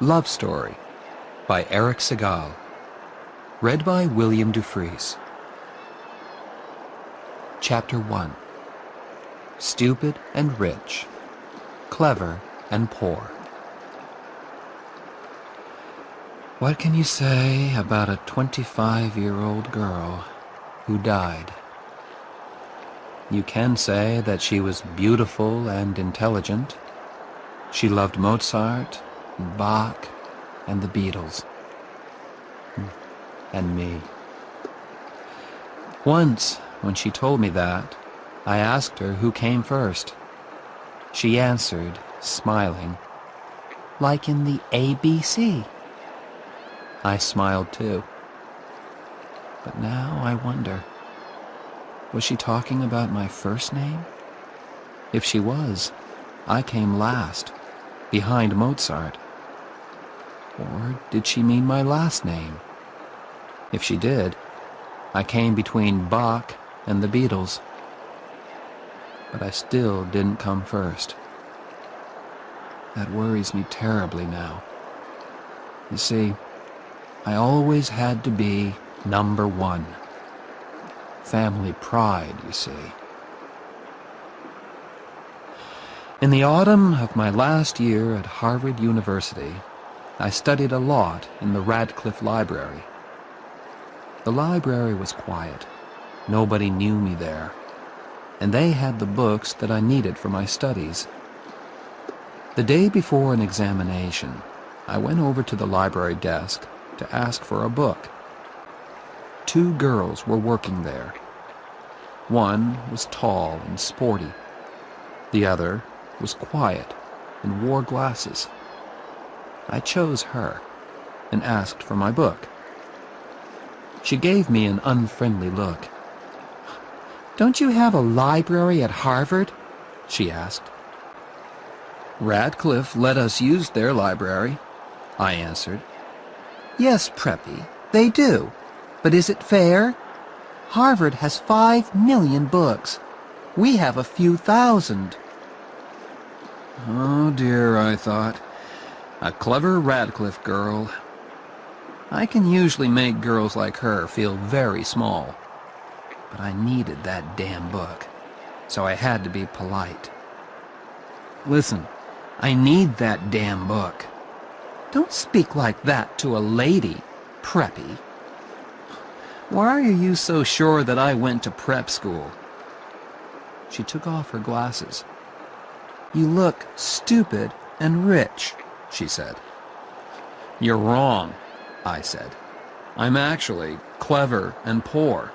Love Story by Eric Segal. Read by William Dufries. Chapter 1. Stupid and Rich. Clever and Poor. What can you say about a 25-year-old girl who died? You can say that she was beautiful and intelligent. She loved Mozart and Bach and the Beatles. And me. Once, when she told me that, I asked her who came first. She answered, smiling, "Like in the ABC." I smiled too. But now I wonder, was she talking about my first name? If she was, I came last, behind Mozart. Or did she mean my last name? If she did, I came between Bach and the Beatles. But I still didn't come first. That worries me terribly now. You see, I always had to be number one. Family pride, you see. In the autumn of my last year at Harvard University, I studied a lot in the Radcliffe Library. The library was quiet. Nobody knew me there, and they had the books that I needed for my studies. The day before an examination, I went over to the library desk to ask for a book. Two girls were working there. One was tall and sporty. The other was quiet and wore glasses. I chose her and asked for my book. She gave me an unfriendly look. "Don't you have a library at Harvard?" she asked. "Radcliffe let us use their library," I answered. "Yes, Preppy, they do. But is it fair? Harvard has 5 million books. We have a few thousand." Oh dear, I thought. A clever Radcliffe girl. I can usually make girls like her feel very small. But I needed that damn book, so I had to be polite. "Listen, I need that damn book." "Don't speak like that to a lady, Preppy." "Why are you so sure that I went to prep school?" She took off her glasses. "You look stupid and rich," she said. "You're wrong," I said. "I'm actually clever and poor."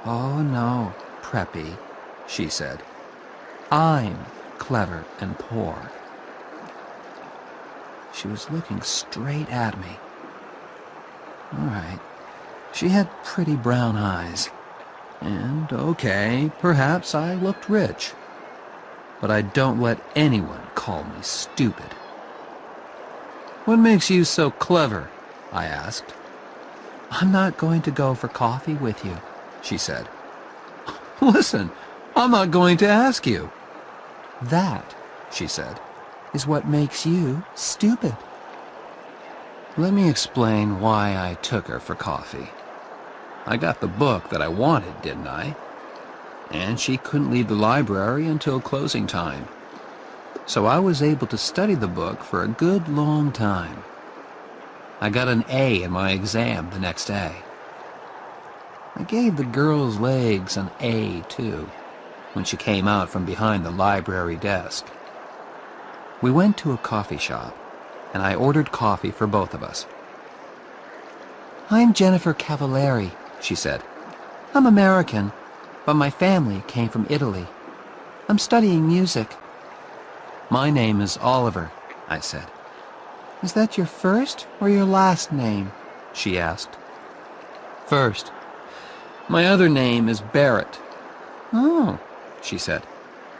"Oh no, Preppy," she said. "I'm clever and poor." She was looking straight at me. All right, she had pretty brown eyes. And, okay, perhaps I looked rich. But I don't let anyone call me stupid. "What makes you so clever?" I asked. "I'm not going to go for coffee with you," she said. "Listen, I'm not going to ask you." "That," she said, "is what makes you stupid." Let me explain why I took her for coffee. I got the book that I wanted, didn't I? And she couldn't leave the library until closing time. So I was able to study the book for a good long time. I got an A in my exam the next day. I gave the girl's legs an A, too, when she came out from behind the library desk. We went to a coffee shop, and I ordered coffee for both of us. "I'm Jennifer Cavallari," she said. "I'm American, but my family came from Italy. I'm studying music." "My name is Oliver," I said. "Is that your first or your last name?" she asked. "First. My other name is Barrett." "Oh," she said.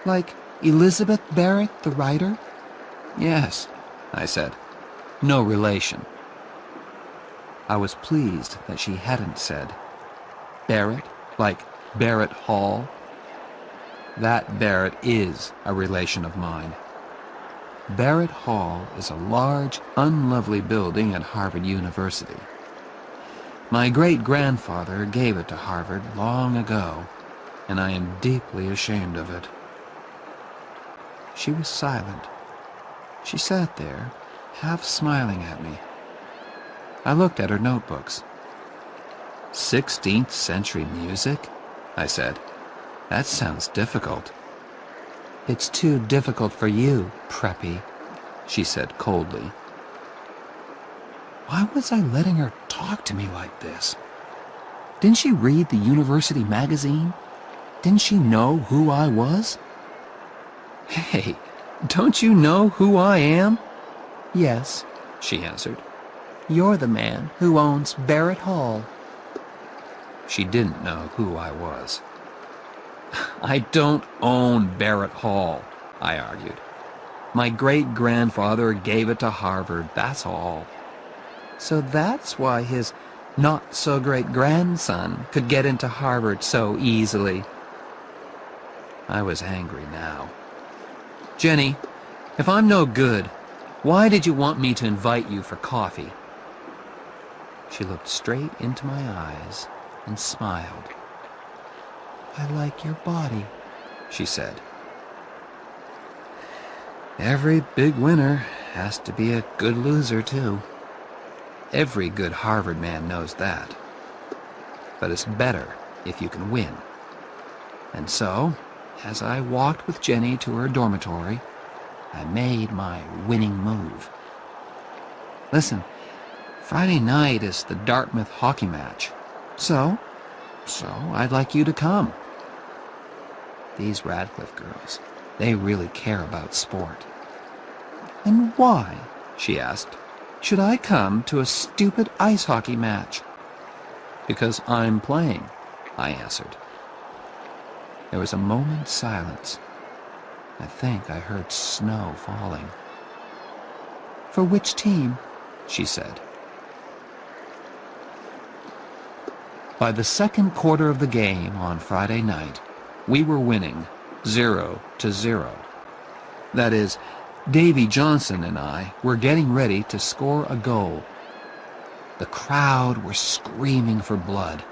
"Like Elizabeth Barrett, the writer?" "Yes," I said. "No relation." I was pleased that she hadn't said Barrett, like Barrett Hall. That Barrett is a relation of mine. Barrett Hall is a large, unlovely building at Harvard University. My great-grandfather gave it to Harvard long ago, and I am deeply ashamed of it. She was silent. She sat there, half smiling at me. I looked at her notebooks. 16th century music? I said. That sounds difficult. It's too difficult for you, preppy, she said coldly. Why was I letting her talk to me like this? Didn't she read the university magazine? Didn't she know who I was? Hey, don't you know who I am? Yes, she answered. You're the man who owns Barrett Hall. She didn't know who I was. I don't own Barrett Hall, I argued. My great-grandfather gave it to Harvard, that's all. So that's why his not-so-great-grandson could get into Harvard so easily. I was angry now. Jenny, if I'm no good, why did you want me to invite you for coffee? She looked straight into my eyes and smiled. I like your body, she said. Every big winner has to be a good loser, too. Every good Harvard man knows that. But it's better if you can win. And so, as I walked with Jenny to her dormitory, I made my winning move. Listen, Friday night is the Dartmouth hockey match. So I'd like you to come. These Radcliffe girls, they really care about sport. And why, she asked, should I come to a stupid ice hockey match? Because I'm playing, I answered. There was a moment's silence. I think I heard snow falling. For which team? She said. By the second quarter of the game on Friday night, we were winning 0-0. That is, Davy Johnson and I were getting ready to score a goal. The crowd were screaming for blood,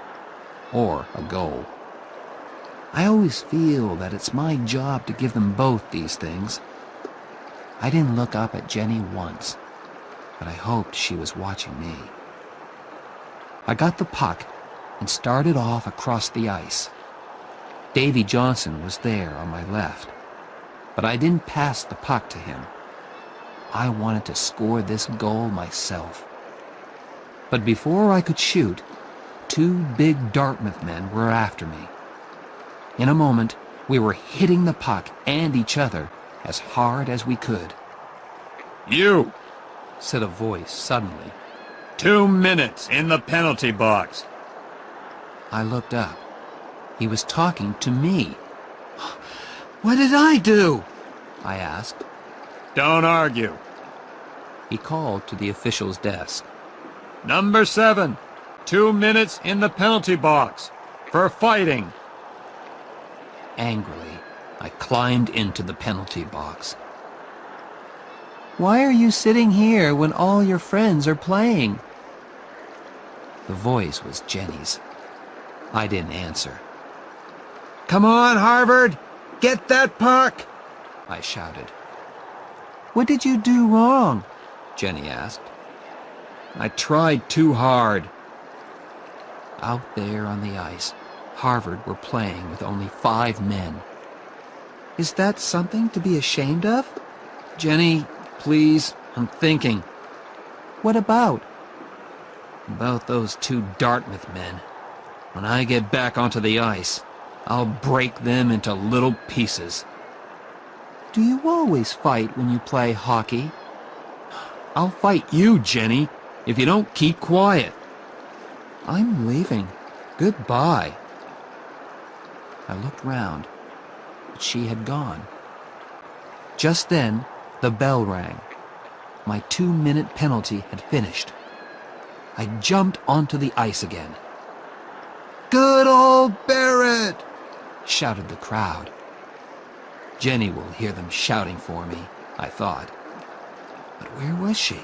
or a goal. I always feel that it's my job to give them both these things. I didn't look up at Jenny once, but I hoped she was watching me. I got the puck and started off across the ice. Davy Johnson was there on my left, but I didn't pass the puck to him. I wanted to score this goal myself. But before I could shoot, two big Dartmouth men were after me. In a moment, we were hitting the puck and each other as hard as we could. You, said a voice suddenly. 2 minutes in the penalty box. I looked up. He was talking to me. What did I do? I asked. Don't argue. He called to the official's desk. Number 7, 2 minutes in the penalty box for fighting. Angrily, I climbed into the penalty box. Why are you sitting here when all your friends are playing? The voice was Jenny's. I didn't answer. Come on, Harvard! Get that puck! I shouted. What did you do wrong? Jenny asked. I tried too hard. Out there on the ice, Harvard were playing with only 5 men. Is that something to be ashamed of? Jenny, please, I'm thinking. What about? About those 2 Dartmouth men. When I get back onto the ice, I'll break them into little pieces. Do you always fight when you play hockey? I'll fight you, Jenny, if you don't keep quiet. I'm leaving. Goodbye. I looked round, but she had gone. Just then, the bell rang. My 2-minute penalty had finished. I jumped onto the ice again. Good old Barrett! Shouted the crowd. Jenny will hear them shouting for me, I thought. But where was she?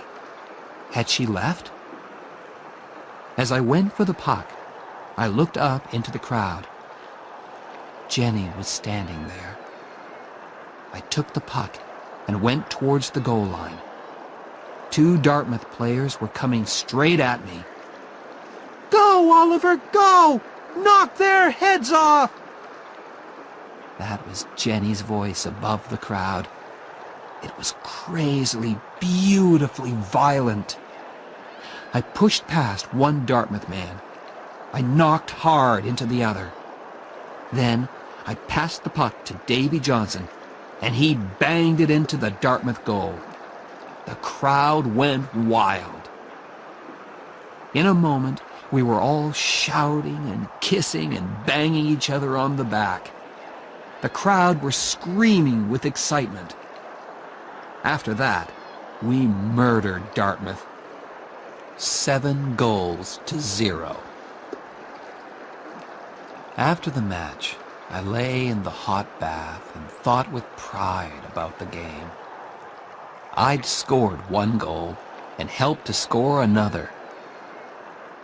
Had she left? As I went for the puck, I looked up into the crowd. Jenny was standing there. I took the puck and went towards the goal line. 2 Dartmouth players were coming straight at me. "Go, Oliver, go! Knock their heads off!" That was Jenny's voice above the crowd. It was crazily, beautifully violent. I pushed past one Dartmouth man. I knocked hard into the other. Then I passed the puck to Davy Johnson, and he banged it into the Dartmouth goal. The crowd went wild. In a moment, we were all shouting and kissing and banging each other on the back. The crowd were screaming with excitement. After that, we murdered Dartmouth. 7-0. After the match, I lay in the hot bath and thought with pride about the game. I'd scored 1 goal and helped to score another.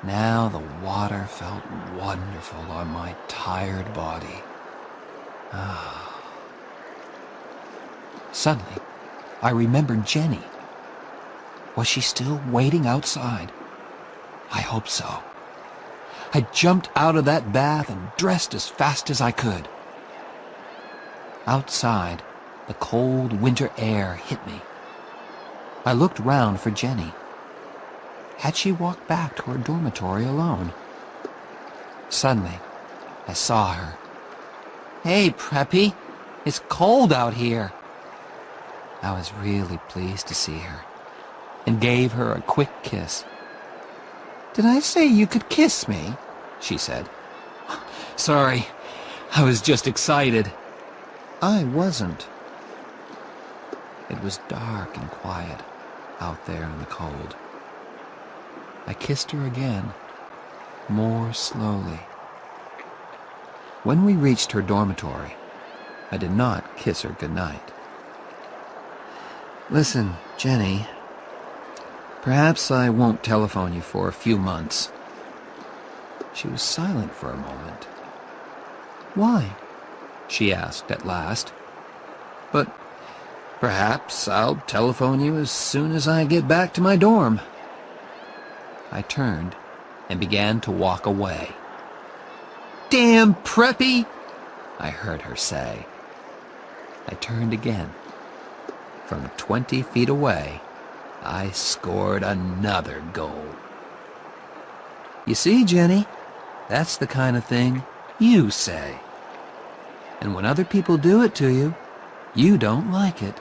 Now the water felt wonderful on my tired body. Suddenly, I remembered Jenny. Was she still waiting outside? I hope so. I jumped out of that bath and dressed as fast as I could. Outside, the cold winter air hit me. I looked round for Jenny. Had she walked back to her dormitory alone? Suddenly, I saw her. "Hey, Preppy, it's cold out here." I was really pleased to see her and gave her a quick kiss. "Did I say you could kiss me?" she said. "Sorry, I was just excited." I wasn't. It was dark and quiet out there in the cold. I kissed her again, more slowly. When we reached her dormitory, I did not kiss her goodnight. "Listen, Jenny, perhaps I won't telephone you for a few months." She was silent for a moment. "Why?" she asked at last. "But perhaps I'll telephone you as soon as I get back to my dorm." I turned and began to walk away. "Damn Preppy!" I heard her say. I turned again. From 20 feet away, I scored another goal. You see, Jenny, that's the kind of thing you say. And when other people do it to you, you don't like it.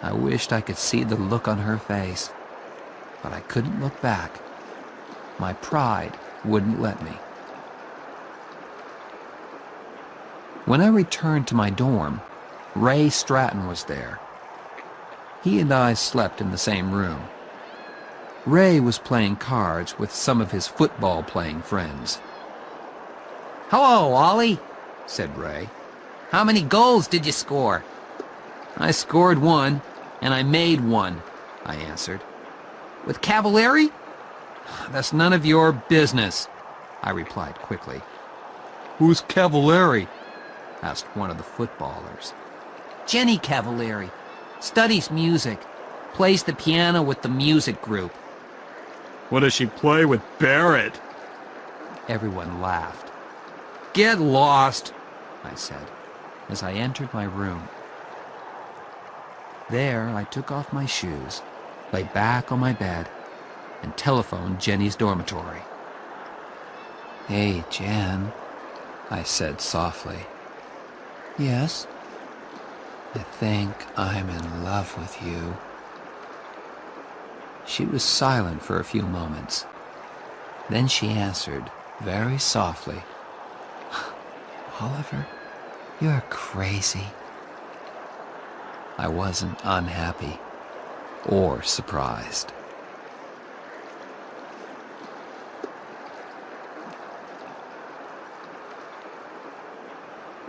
I wished I could see the look on her face, but I couldn't look back. My pride wouldn't let me. When I returned to my dorm, Ray Stratton was there. He and I slept in the same room. Ray was playing cards with some of his football-playing friends. "Hello, Ollie," said Ray. "How many goals did you score?" "I scored 1, and I made 1, I answered. "With Cavalieri?" "That's none of your business," I replied quickly. "Who's Cavalieri?" asked one of the footballers. "Jenny Cavalieri. Studies music. Plays the piano with the music group." What does she play with Barrett? Everyone laughed. "Get lost," I said, as I entered my room. There I took off my shoes, lay back on my bed, and telephoned Jenny's dormitory. "Hey, Jen," I said softly. "Yes?" "I think I'm in love with you." She was silent for a few moments. Then she answered very softly, "Oliver, you're crazy." I wasn't unhappy or surprised.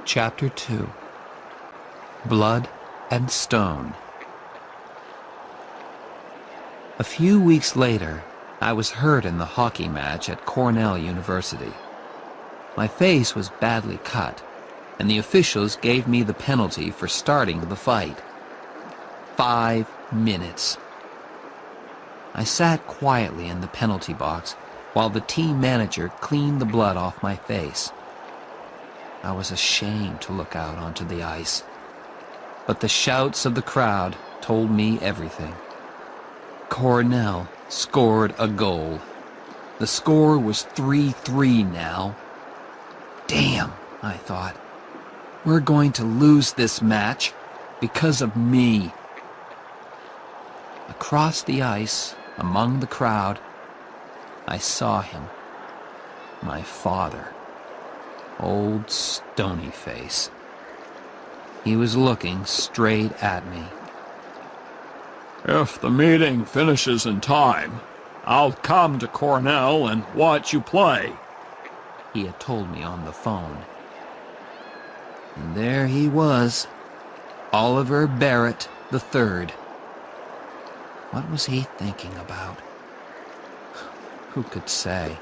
Chapter 2. Blood and Stone. A few weeks later, I was hurt in the hockey match at Cornell University. My face was badly cut, and the officials gave me the penalty for starting the fight. 5 minutes. I sat quietly in the penalty box while the team manager cleaned the blood off my face. I was ashamed to look out onto the ice, but the shouts of the crowd told me everything. Cornell scored a goal. The score was 3-3 now. Damn, I thought. We're going to lose this match because of me. Across the ice, among the crowd, I saw him. My father. Old Stony Face. He was looking straight at me. If the meeting finishes in time, I'll come to Cornell and watch you play, he had told me on the phone. And there he was, Oliver Barrett III. What was he thinking about? Who could say?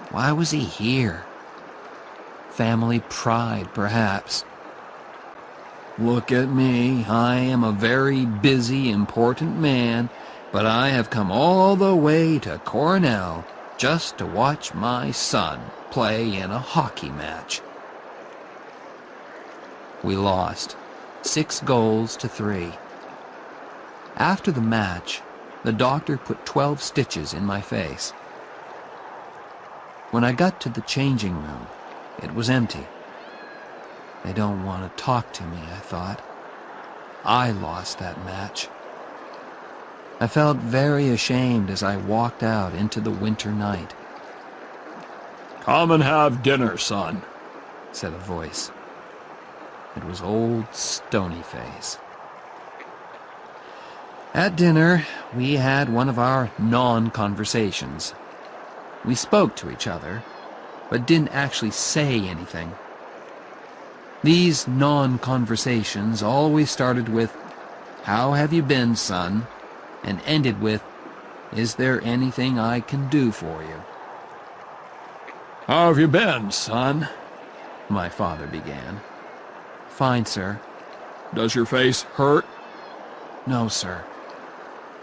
Why was he here? Family pride, perhaps. Look at me. I am a very busy, important man, but I have come all the way to Cornell just to watch my son play in a hockey match. We lost, 6-3. After the match, the doctor put 12 stitches in my face. When I got to the changing room, it was empty. They don't want to talk to me, I thought. I lost that match. I felt very ashamed as I walked out into the winter night. Come and have dinner, son, said a voice. It was old Stony Face. At dinner, we had one of our non-conversations. We spoke to each other, but didn't actually say anything. These non-conversations always started with, "How have you been, son?" and ended with, "Is there anything I can do for you?" How have you been, son? My father began. Fine, sir. Does your face hurt? No, sir.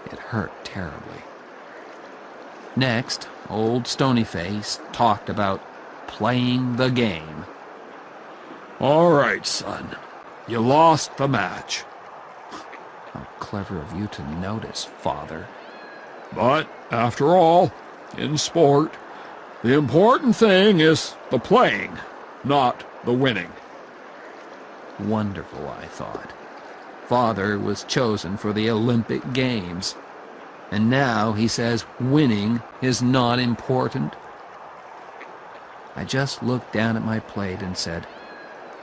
It hurt terribly. Next, old Stony Face talked about playing the game. All right, son. You lost the match. How clever of you to notice, Father. But, after all, in sport, the important thing is the playing, not the winning. Wonderful, I thought. Father was chosen for the Olympic Games, and now he says winning is not important. I just looked down at my plate and said,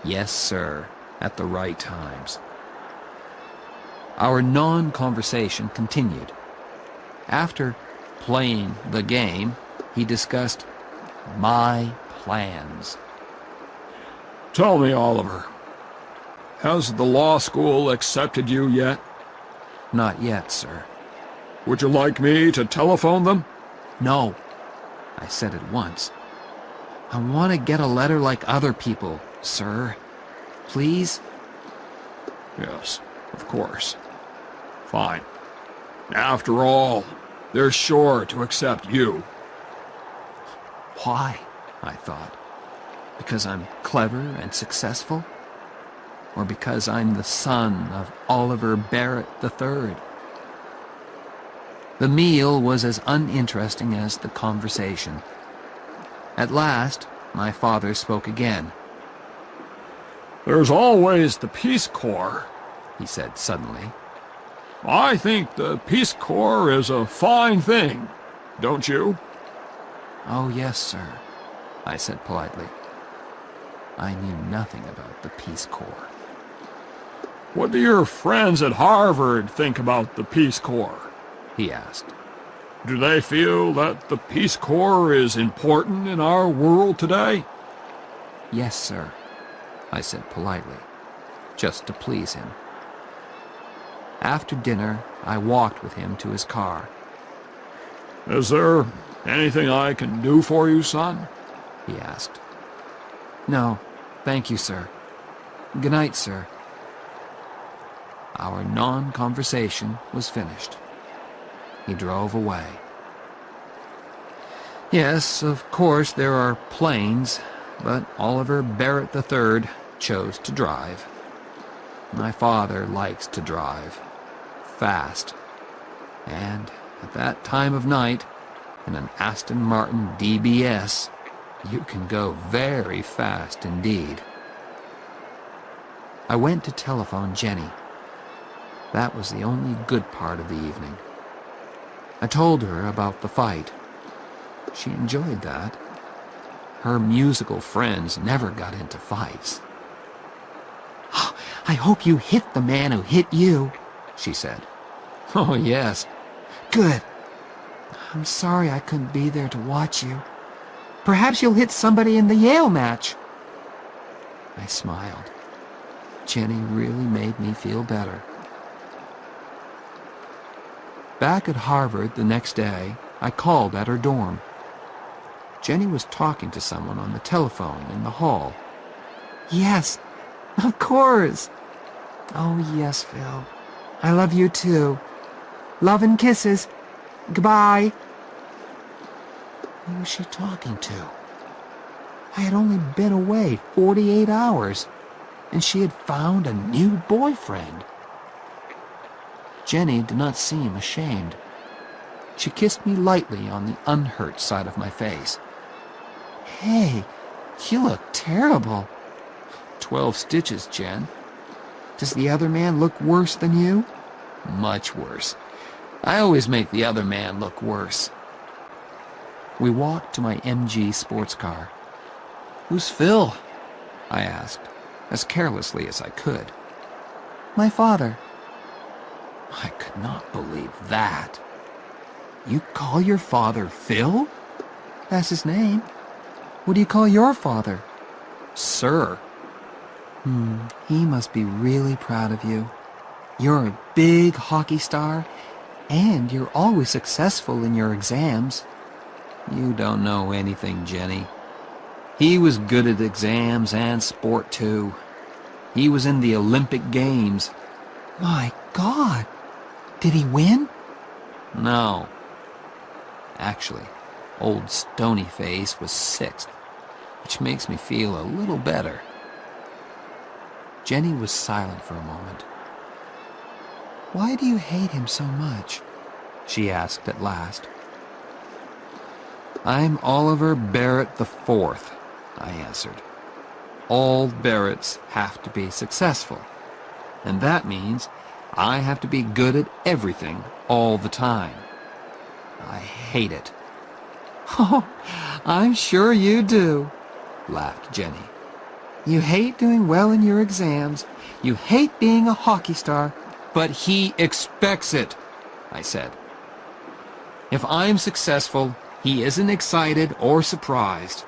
"Yes, sir," at the right times. Our non-conversation continued. After playing the game, he discussed my plans. Tell me, Oliver, has the law school accepted you yet? Not yet, sir. Would you like me to telephone them? No, I said at once. I want to get a letter like other people, sir. Please? Yes, of course. Fine. After all, they're sure to accept you. Why? I thought. Because I'm clever and successful? Or because I'm the son of Oliver Barrett III? The meal was as uninteresting as the conversation. At last, my father spoke again. There's always the Peace Corps, he said suddenly. I think the Peace Corps is a fine thing, don't you? Oh, yes, sir, I said politely. I knew nothing about the Peace Corps. What do your friends at Harvard think about the Peace Corps? He asked. Do they feel that the Peace Corps is important in our world today? Yes, sir, I said politely, just to please him. After dinner, I walked with him to his car. "Is there anything I can do for you, son?" he asked. "No, thank you, sir. Good night, sir." Our non-conversation was finished. He drove away. Yes, of course there are planes, but Oliver Barrett III chose to drive. My father likes to drive. Fast. And at that time of night, in an Aston Martin DBS, you can go very fast indeed. I went to telephone Jenny. That was the only good part of the evening. I told her about the fight. She enjoyed that. Her musical friends never got into fights. "I hope you hit the man who hit you," she said. "Oh, yes." "Good. I'm sorry I couldn't be there to watch you. Perhaps you'll hit somebody in the Yale match." I smiled. Jenny really made me feel better. Back at Harvard the next day, I called at her dorm. Jenny was talking to someone on the telephone in the hall. "Yes, of course." "Oh, yes, Phil. I love you too. Love and kisses. Goodbye." Who was she talking to? I had only been away 48 hours, and she had found a new boyfriend. Jenny did not seem ashamed. She kissed me lightly on the unhurt side of my face. "Hey, you look terrible." 12 stitches, Jen. "Does the other man look worse than you?" "Much worse. I always make the other man look worse." We walked to my MG sports car. "Who's Phil?" I asked, as carelessly as I could. "My father." I could not believe that. "You call your father Phil?" "That's his name. What do you call your father?" "Sir." He must be really proud of you. You're a big hockey star, and you're always successful in your exams." "You don't know anything, Jenny. He was good at exams and sport, too. He was in the Olympic Games." "My God! Did he win?" "No. Actually, old Stonyface was 6th, which makes me feel a little better." Jenny was silent for a moment. "Why do you hate him so much?" she asked at last. "I'm Oliver Barrett IV, I answered. "All Barretts have to be successful, and that means I have to be good at everything all the time. I hate it." "Oh, I'm sure you do," laughed Jenny. "You hate doing well in your exams. You hate being a hockey star." "But he expects it," I said. "If I'm successful, he isn't excited or surprised.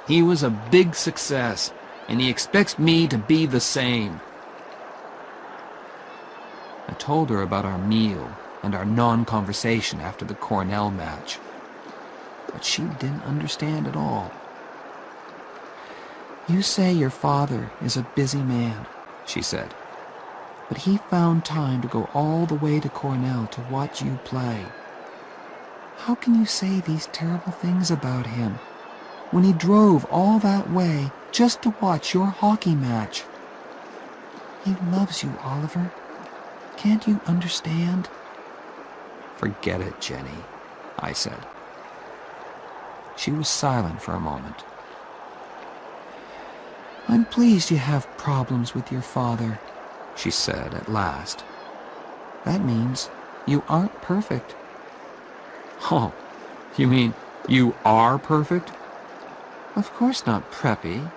He was a big success, and he expects me to be the same." I told her about our meal and our non-conversation after the Cornell match, but she didn't understand at all. "You say your father is a busy man," she said, "but he found time to go all the way to Cornell to watch you play. How can you say these terrible things about him when he drove all that way just to watch your hockey match? He loves you, Oliver. Can't you understand?" "Forget it, Jenny," I said. She was silent for a moment. "I'm pleased you have problems with your father," she said at last. "That means you aren't perfect." "Oh, you mean you are perfect?" "Of course not, Preppy.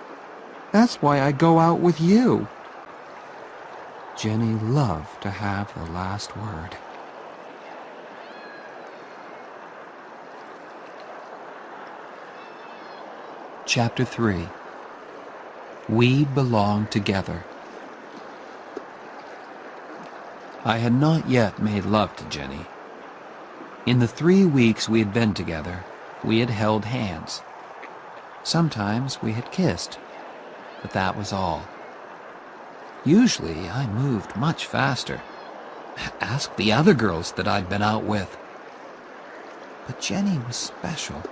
That's why I go out with you." Jenny loved to have the last word. Chapter 3. We Belong Together. I had not yet made love to Jenny. In the 3 weeks we had been together, we had held hands. Sometimes we had kissed, but that was all. Usually I moved much faster. Ask the other girls that I'd been out with. But Jenny was special.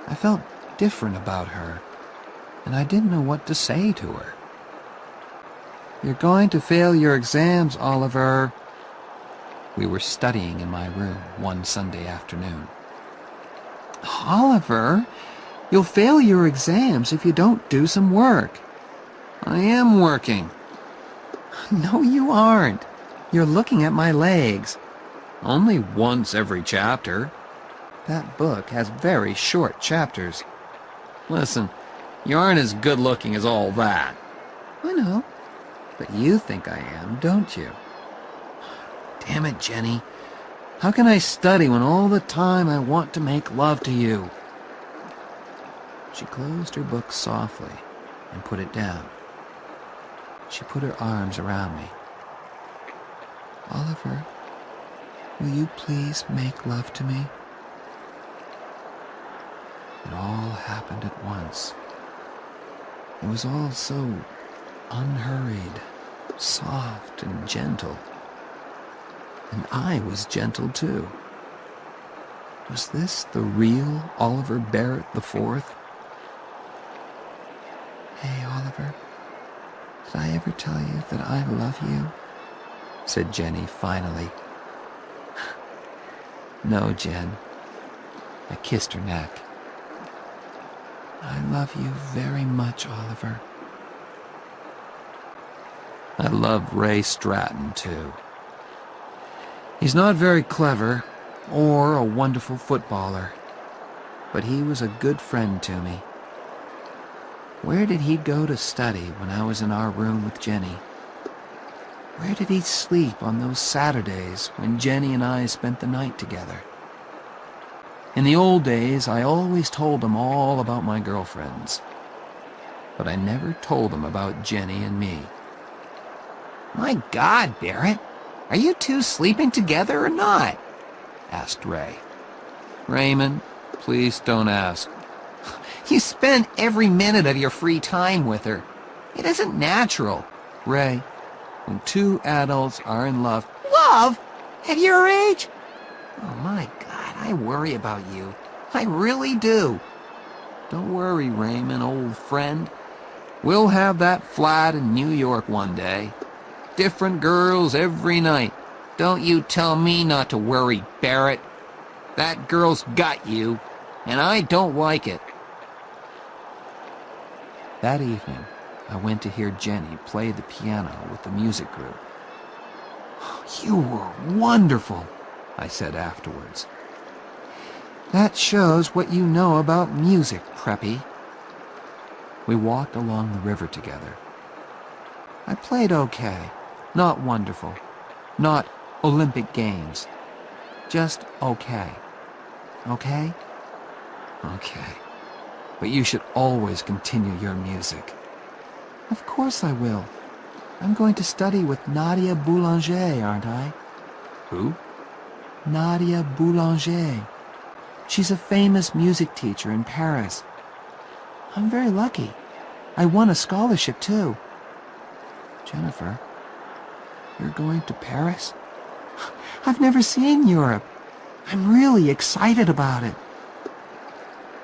I felt different about her, and I didn't know what to say to her. "You're going to fail your exams, Oliver." We were studying in my room one Sunday afternoon. "Oliver, you'll fail your exams if you don't do some work." "I am working." "No, you aren't. You're looking at my legs." "Only once every chapter." "That book has very short chapters." "Listen, you aren't as good-looking as all that." "I know, but you think I am, don't you?" "Damn it, Jenny. How can I study when all the time I want to make love to you?" She closed her book softly and put it down. She put her arms around me. "Oliver, will you please make love to me?" It all happened at once. It was all so unhurried, soft and gentle. And I was gentle too. Was this the real Oliver Barrett IV? "Hey, Oliver, did I ever tell you that I love you?" said Jenny finally. "No, Jen." I kissed her neck. "I love you very much, Oliver." I love Ray Stratton, too. He's not very clever or a wonderful footballer, but he was a good friend to me. Where did he go to study when I was in our room with Jenny? Where did he sleep on those Saturdays when Jenny and I spent the night together? In the old days, I always told him all about my girlfriends, but I never told him about Jenny and me. "My God, Barrett, are you two sleeping together or not?" asked Ray. "Raymond, please don't ask." "You spend every minute of your free time with her. It isn't natural." "Ray, when two adults are in love..." "Love? At your age? Oh my God, I worry about you. I really do." "Don't worry, Raymond, old friend. We'll have that flat in New York one day. Different girls every night." "Don't you tell me not to worry, Barrett. That girl's got you, and I don't like it." That evening, I went to hear Jenny play the piano with the music group. "You were wonderful," I said afterwards. "That shows what you know about music, Preppy." We walked along the river together. I played okay, not wonderful, not Olympic Games, just okay. Okay? Okay. But you should always continue your music. Of course I will. I'm going to study with Nadia Boulanger, aren't I? Who? Nadia Boulanger. She's a famous music teacher in Paris. I'm very lucky. I won a scholarship, too. Jennifer, you're going to Paris? I've never seen Europe. I'm really excited about it.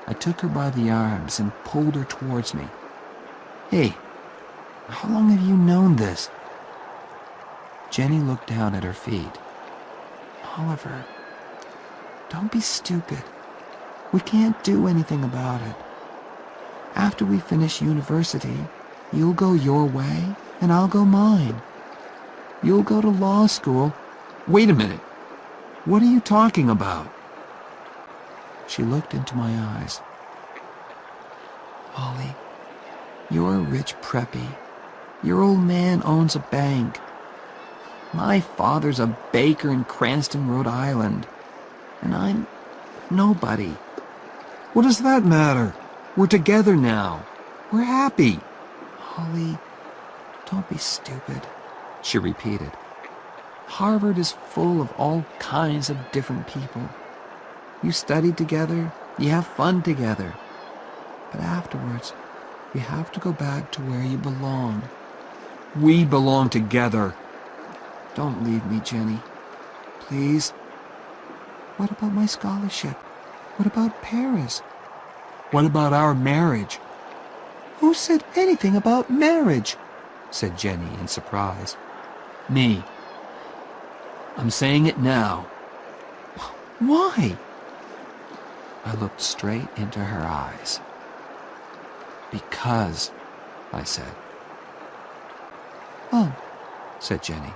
I took her by the arms and pulled her towards me. Hey, how long have you known this? Jenny looked down at her feet. Oliver, don't be stupid. We can't do anything about it. After we finish university, you'll go your way and I'll go mine. You'll go to law school. Wait a minute. What are you talking about? She looked into my eyes. Ollie, you're a rich preppy. Your old man owns a bank. My father's a baker in Cranston, Rhode Island. And I'm nobody. What does that matter? We're together now. We're happy. Ollie, don't be stupid, she repeated. Harvard is full of all kinds of different people. You study together, you have fun together. But afterwards, you have to go back to where you belong. We belong together. Don't leave me, Jenny. Please. What about my scholarship? What about Paris? What about our marriage? Who said anything about marriage? Said Jenny in surprise. Me. I'm saying it now. Why? I looked straight into her eyes. Because, I said. Oh, said Jenny.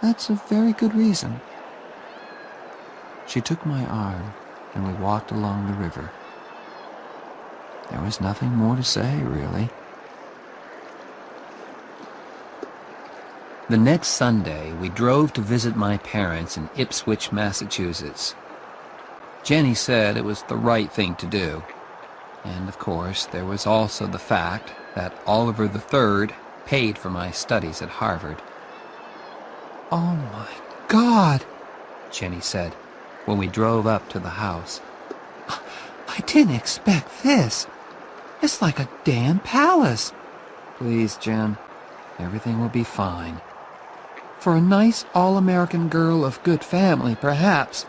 That's a very good reason. She took my arm, and we walked along the river. There was nothing more to say, really. The next Sunday, we drove to visit my parents in Ipswich, Massachusetts. Jenny said it was the right thing to do. And, of course, there was also the fact that Oliver III paid for my studies at Harvard. "Oh, my God," Jenny said when we drove up to the house. "I didn't expect this. It's like a damn palace." "Please, Jen, everything will be fine. For a nice all-American girl of good family, perhaps.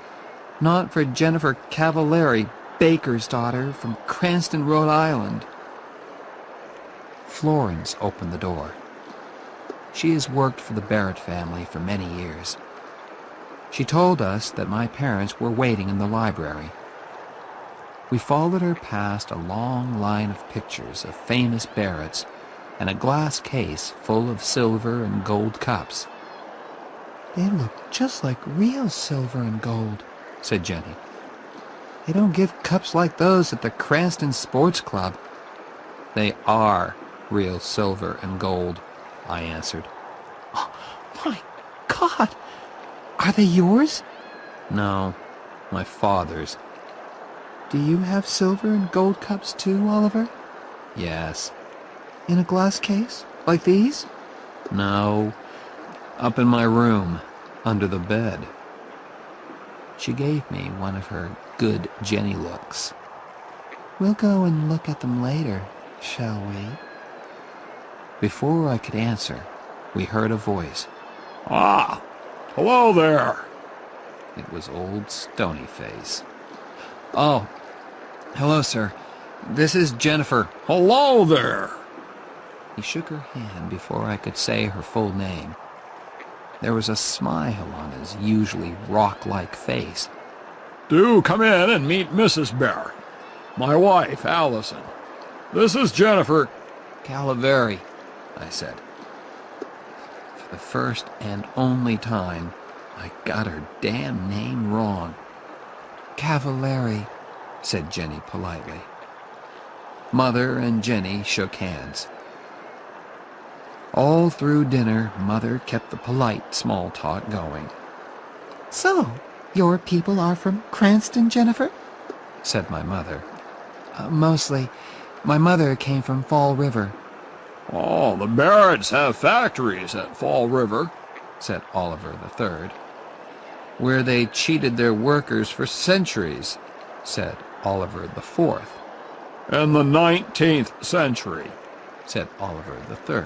Not for Jennifer Cavallari, baker's daughter from Cranston, Rhode Island." Florence opened the door. She has worked for the Barrett family for many years. She told us that my parents were waiting in the library. We followed her past a long line of pictures of famous Barretts and a glass case full of silver and gold cups. "They look just like real silver and gold," said Jenny. "They don't give cups like those at the Cranston Sports Club." "They are real silver and gold," I answered. "Oh, my God! Are they yours?" "No, my father's." "Do you have silver and gold cups too, Oliver?" "Yes." "In a glass case, like these?" "No, up in my room, under the bed." She gave me one of her good Jenny looks. "We'll go and look at them later, shall we?" Before I could answer, we heard a voice. "Ah, hello there." It was old Stonyface. "Oh, hello, sir. This is Jennifer." "Hello there." He shook her hand before I could say her full name. There was a smile on his usually rock-like face. "Do come in and meet Mrs. Barrett, my wife, Allison. This is Jennifer "Cavallari," I said. For the first and only time, I got her damn name wrong. "Cavallari," said Jenny politely. Mother and Jenny shook hands. All through dinner, Mother kept the polite small talk going. "So, your people are from Cranston, Jennifer?" said my mother. Mostly. My mother came from Fall River." "Oh, the Barretts have factories at Fall River," said Oliver III. "Where they cheated their workers for centuries," said Oliver IV. "In the 19th century," said Oliver III.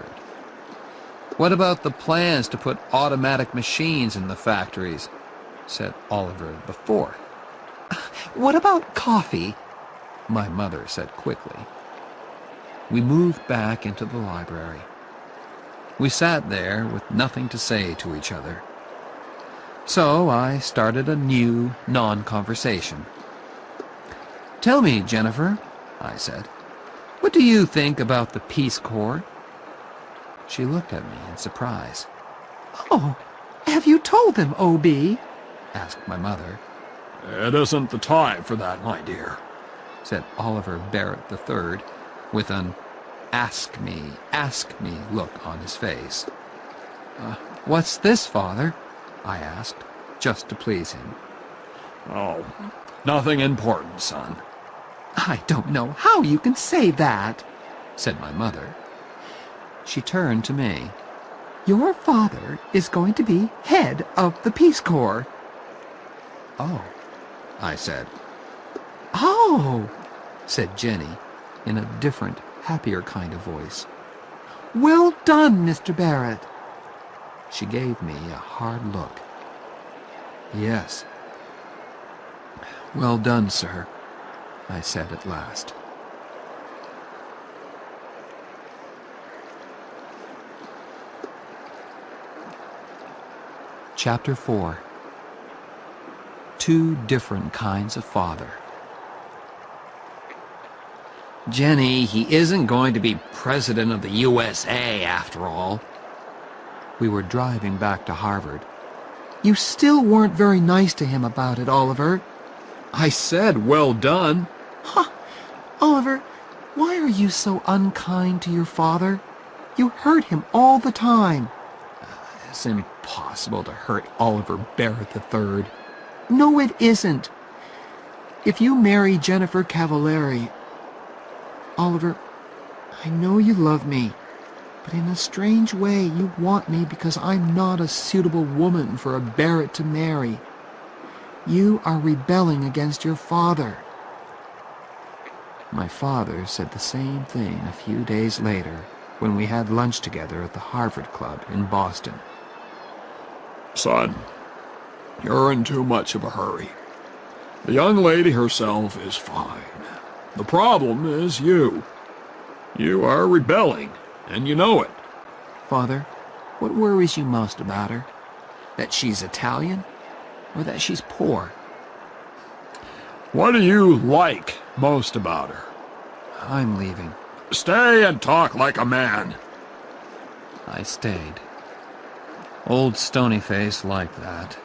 "What about the plans to put automatic machines in the factories?" said Oliver IV. "What about coffee?" my mother said quickly. We moved back into the library. We sat there with nothing to say to each other. So I started a new non-conversation. "Tell me, Jennifer," I said, "what do you think about the Peace Corps?" She looked at me in surprise. "Oh, have you told them, O.B.?" asked my mother. "It isn't the time for that, my dear," said Oliver Barrett III, with an ask me look on his face. What's this, Father?" I asked, just to please him. "Oh, nothing important, son." "I don't know how you can say that," said my mother. She turned to me. Your father is going to be head of the Peace Corps. Oh, I said. Oh, Said Jenny in a different, happier kind of voice. well done, Mr. Barrett. She gave me a hard look. Yes. Well done, sir, I said at last. Chapter 4. Two different kinds of father. Jenny, he isn't going to be president of the USA after all. We were driving back to Harvard. You still weren't very nice to him about it, Oliver. I said, well done. Oliver, why are you so unkind to your father? You hurt him all the time. It's impossible to hurt Oliver Barrett III. No, it isn't. If you marry Jennifer Cavallari... Oliver, I know you love me, but in a strange way you want me because I'm not a suitable woman for a Barrett to marry. You are rebelling against your father. My father said the same thing a few days later when we had lunch together at the Harvard Club in Boston. Son, you're in too much of a hurry. The young lady herself is fine. The problem is you. You are rebelling, and you know it. Father, what worries you most about her? That she's Italian? Or that she's poor? What do you like most about her? I'm leaving. Stay and talk like a man. I stayed. Old Stonyface liked that.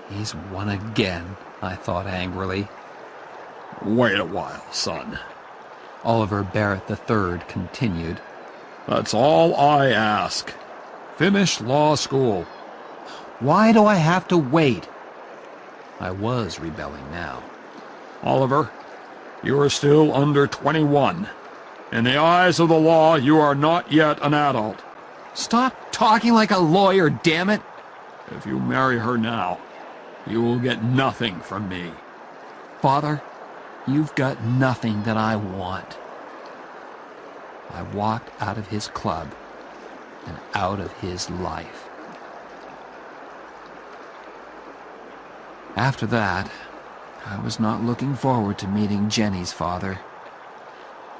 He's won again, I thought angrily. Wait a while, son. Oliver Barrett III continued. That's all I ask. Finish law school. Why do I have to wait? I was rebelling now. Oliver, you are still under 21. In the eyes of the law, you are not yet an adult. Stop talking like a lawyer, damn it! If you marry her now, you will get nothing from me. Father, you've got nothing that I want. I walked out of his club and out of his life. After that, I was not looking forward to meeting Jenny's father.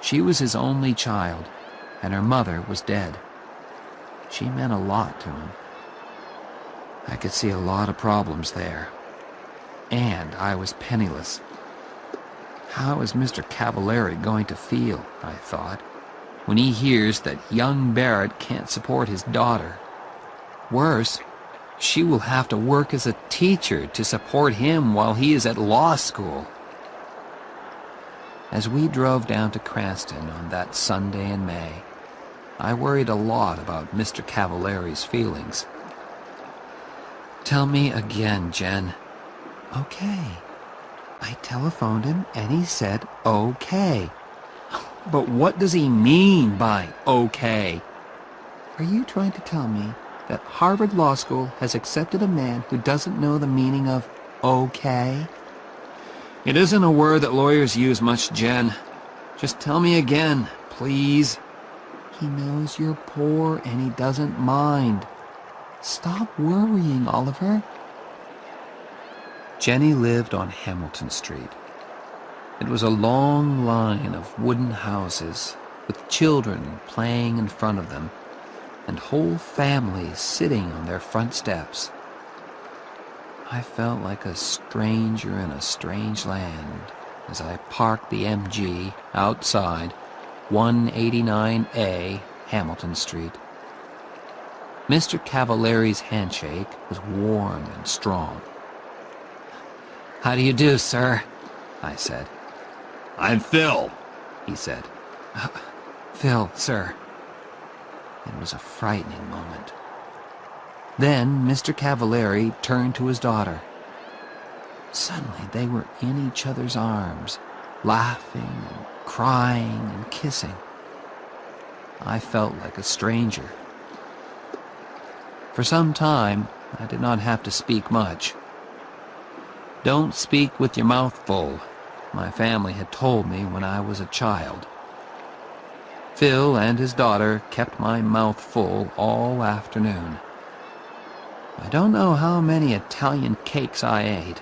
She was his only child, and her mother was dead. She meant a lot to him. I could see a lot of problems there. And I was penniless. How is Mr. Cavallari going to feel, I thought, when he hears that young Barrett can't support his daughter? Worse, she will have to work as a teacher to support him while he is at law school. As we drove down to Cranston on that Sunday in May, I worried a lot about Mr. Cavallari's feelings. Tell me again, Jen. Okay. I telephoned him and he said okay. But what does he mean by okay? Are you trying to tell me that Harvard Law School has accepted a man who doesn't know the meaning of okay? It isn't a word that lawyers use much, Jen. Just tell me again, please. He knows you're poor and he doesn't mind. Stop worrying, Oliver. Jenny lived on Hamilton Street. It was a long line of wooden houses with children playing in front of them and whole families sitting on their front steps. I felt like a stranger in a strange land as I parked the MG outside 189A Hamilton Street. Mr. Cavallari's handshake was warm and strong. "How do you do, sir?" I said. I'm Phil, He said. "Phil, sir." It was a frightening moment. Then Mr. Cavallari turned to his daughter. Suddenly they were in each other's arms, laughing and crying and kissing. I felt like a stranger. For some time, I did not have to speak much. Don't speak with your mouth full, my family had told me when I was a child. Phil and his daughter kept my mouth full all afternoon. I don't know how many Italian cakes I ate.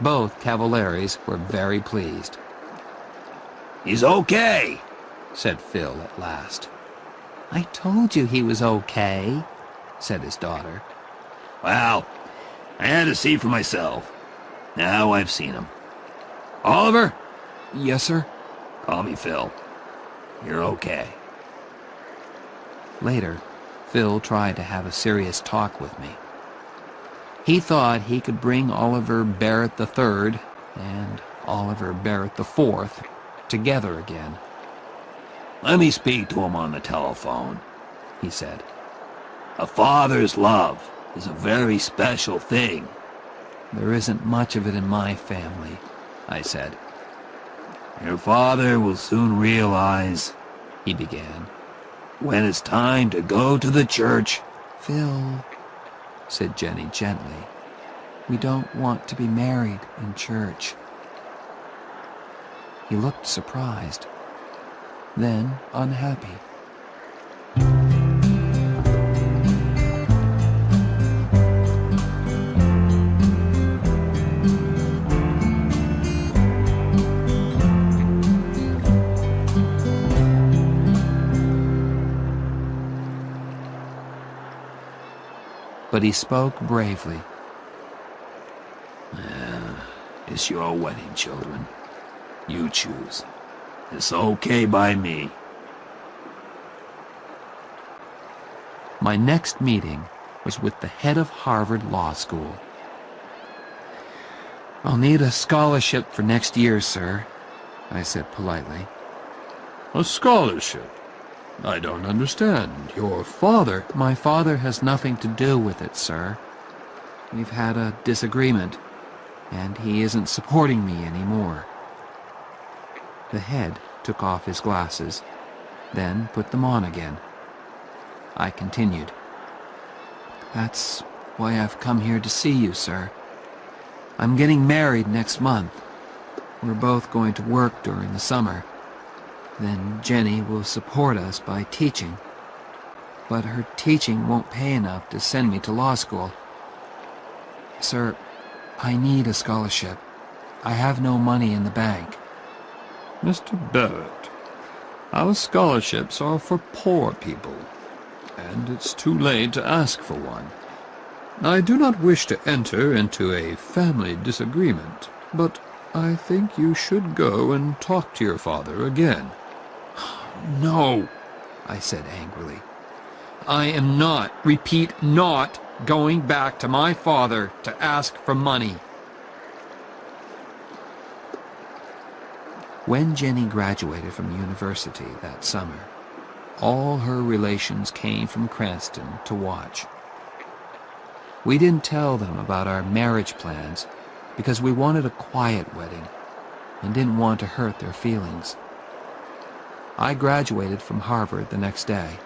Both Cavalieris were very pleased. "He's okay," said Phil at last. "I told you he was okay," said his daughter. "Well, I had to see for myself. Now I've seen him. Oliver?" Yes, sir? "Call me Phil. You're okay." Later, Phil tried to have a serious talk with me. He thought he could bring Oliver Barrett III and Oliver Barrett IV together again. "Let me speak to him on the telephone," he said. "A father's love is a very special thing." "There isn't much of it in my family," I said. "Your father will soon realize," he began, "when it's time to go to the church." "Phil," said Jenny gently, "we don't want to be married in church." He looked surprised, then unhappy. But he spoke bravely. "It's your wedding, children. You choose. It's okay by me." My next meeting was with the head of Harvard Law School. "I'll need a scholarship for next year, sir," I said politely. A scholarship? I don't understand. Your father... "My father has nothing to do with it, sir. We've had a disagreement, and he isn't supporting me anymore." The head took off his glasses, then put them on again. I continued. "That's why I've come here to see you, sir. I'm getting married next month. We're both going to work during the summer. Then Jenny will support us by teaching. But her teaching won't pay enough to send me to law school. Sir, I need a scholarship. I have no money in the bank." Mr. Barrett, our scholarships are for poor people, and it's too late to ask for one. I do not wish to enter into a family disagreement, but I think you should go and talk to your father again." "No," I said angrily. "I am not, repeat, not going back to my father to ask for money." When Jenny graduated from university that summer, all her relations came from Cranston to watch. We didn't tell them about our marriage plans because we wanted a quiet wedding and didn't want to hurt their feelings. I graduated from Harvard the next day.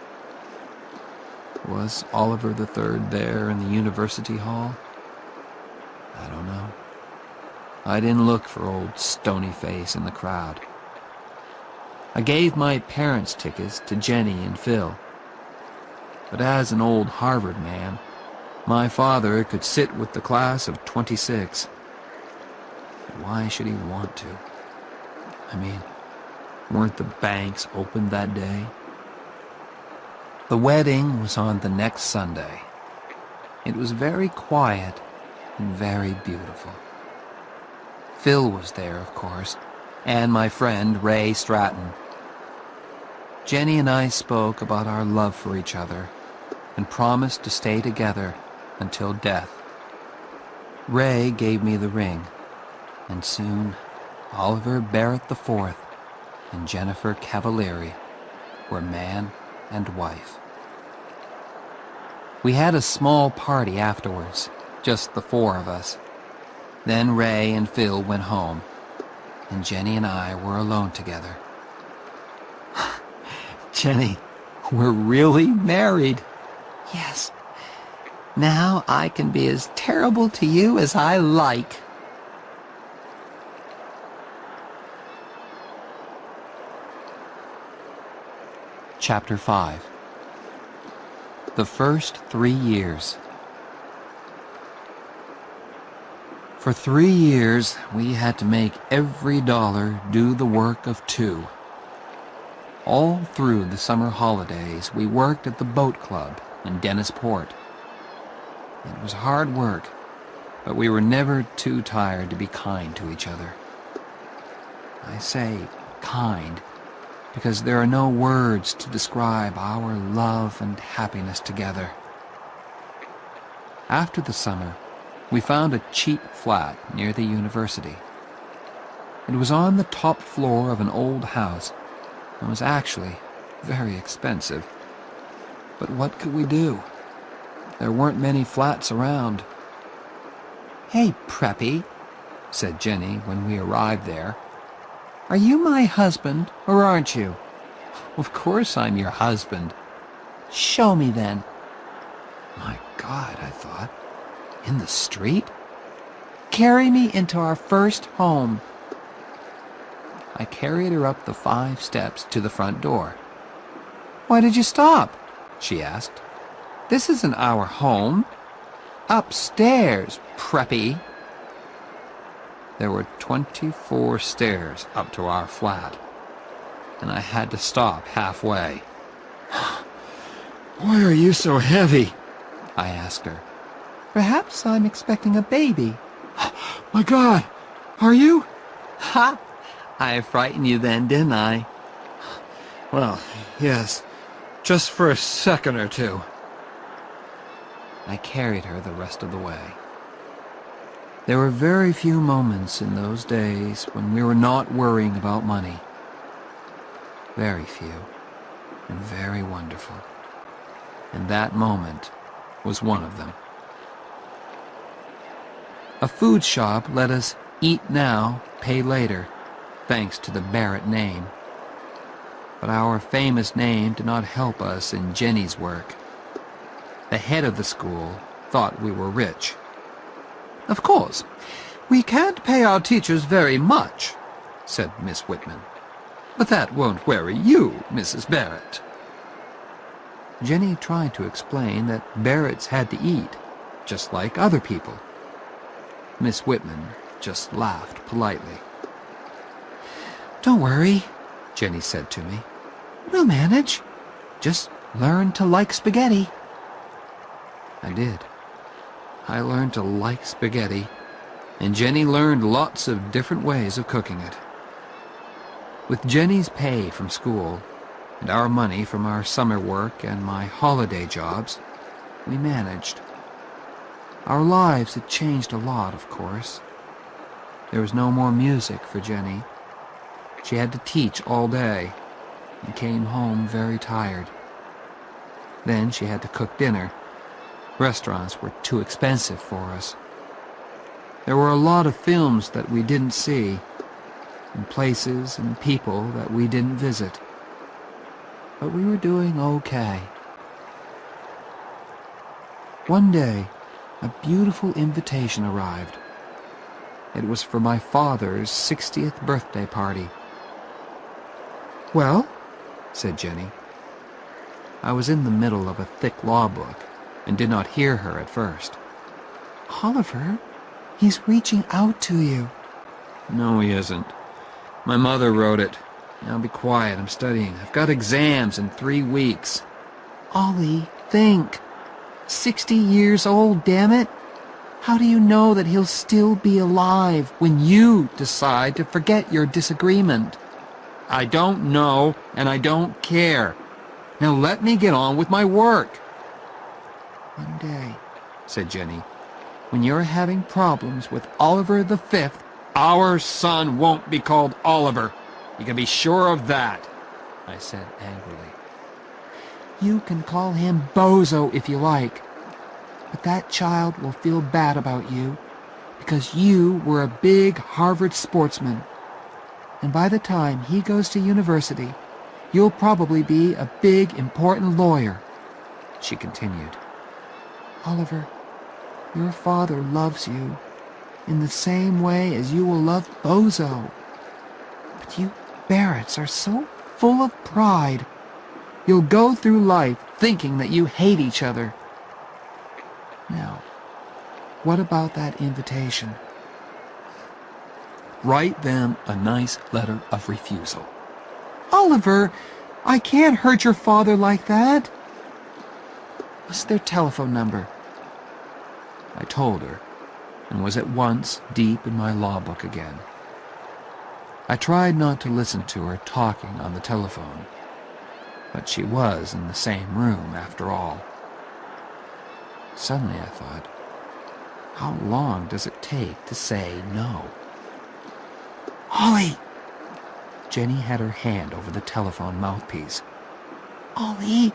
Was Oliver III there in the university hall? I don't know. I didn't look for old Stonyface in the crowd. I gave my parents' tickets to Jenny and Phil. But as an old Harvard man, my father could sit with the class of '26. Why should he want to? I mean, weren't the banks open that day? The wedding was on the next Sunday. It was very quiet and very beautiful. Phil was there, of course, and my friend Ray Stratton. Jenny and I spoke about our love for each other and promised to stay together until death. Ray gave me the ring, and soon Oliver Barrett IV and Jennifer Cavalieri were man and wife. We had a small party afterwards, just the four of us. Then Ray and Phil went home, and Jenny and I were alone together. "Jenny, we're really married." "Yes, Now I can be as terrible to you as I like. Chapter 5. The First 3 Years. For 3 years, we had to make every dollar do the work of 2. All through the summer holidays, we worked at the boat club in Dennisport. It was hard work, but we were never too tired to be kind to each other. I say kind because there are no words to describe our love and happiness together. After the summer, we found a cheap flat near the university. It was on the top floor of an old house and was actually very expensive. But what could we do? There weren't many flats around. "Hey, Preppy," said Jenny when we arrived there. "Are you my husband, or aren't you?" "Of course I'm your husband." "Show me then." My God, I thought. In the street? "Carry me into our first home." I carried her up the 5 steps to the front door. "Why did you stop?" she asked. "This isn't our home. Upstairs, Preppy." There were 24 stairs up to our flat, and I had to stop halfway. "Why are you so heavy?" I asked her. "Perhaps I'm expecting a baby." "My God, are you?" "Ha! I frightened you then, didn't I?" "Well, yes, just for a second or two." I carried her the rest of the way. There were very few moments in those days when we were not worrying about money. Very few, and very wonderful. And that moment was one of them. A food shop let us eat now, pay later, thanks to the Barrett name. But our famous name did not help us in Jenny's work. The head of the school thought we were rich. "Of course, we can't pay our teachers very much," said Miss Whitman. "But that won't worry you, Mrs. Barrett." Jenny tried to explain that Barretts had to eat, just like other people. Miss Whitman just laughed politely. "Don't worry," Jenny said to me. "We'll manage. Just learn to like spaghetti." I did. I learned to like spaghetti, and Jenny learned lots of different ways of cooking it. With Jenny's pay from school, and our money from our summer work and my holiday jobs, we managed. Our lives had changed a lot, of course. There was no more music for Jenny. She had to teach all day, and came home very tired. Then she had to cook dinner. Restaurants were too expensive for us. There were a lot of films that we didn't see, and places and people that we didn't visit. But we were doing okay. One day, a beautiful invitation arrived. It was for my father's 60th birthday party. "Well?" said Jenny. I was in the middle of a thick law book and did not hear her at first. "Oliver, he's reaching out to you." "No, he isn't. My mother wrote it. Now be quiet, I'm studying. I've got exams in 3 weeks. "Ollie, think. 60 years old, damn it. How do you know that he'll still be alive when you decide to forget your disagreement?" "I don't know, and I don't care. Now let me get on with my work." "One day," said Jenny, "when you're having problems with Oliver the Fifth..." "Our son won't be called Oliver. You can be sure of that," I said angrily. "You can call him Bozo if you like. But that child will feel bad about you because you were a big Harvard sportsman. And by the time he goes to university, you'll probably be a big, important lawyer," she continued. Oliver, your father loves you in the same way as you will love Bozo. But you Barretts are so full of pride. You'll go through life thinking that you hate each other. Now, what about that invitation? Write them a nice letter of refusal. Oliver, I can't hurt your father like that. What's their telephone number? I told her, and was at once deep in my law book again. I tried not to listen to her talking on the telephone, but she was in the same room after all. Suddenly I thought, how long does it take to say no? Ollie! Jenny had her hand over the telephone mouthpiece. Ollie,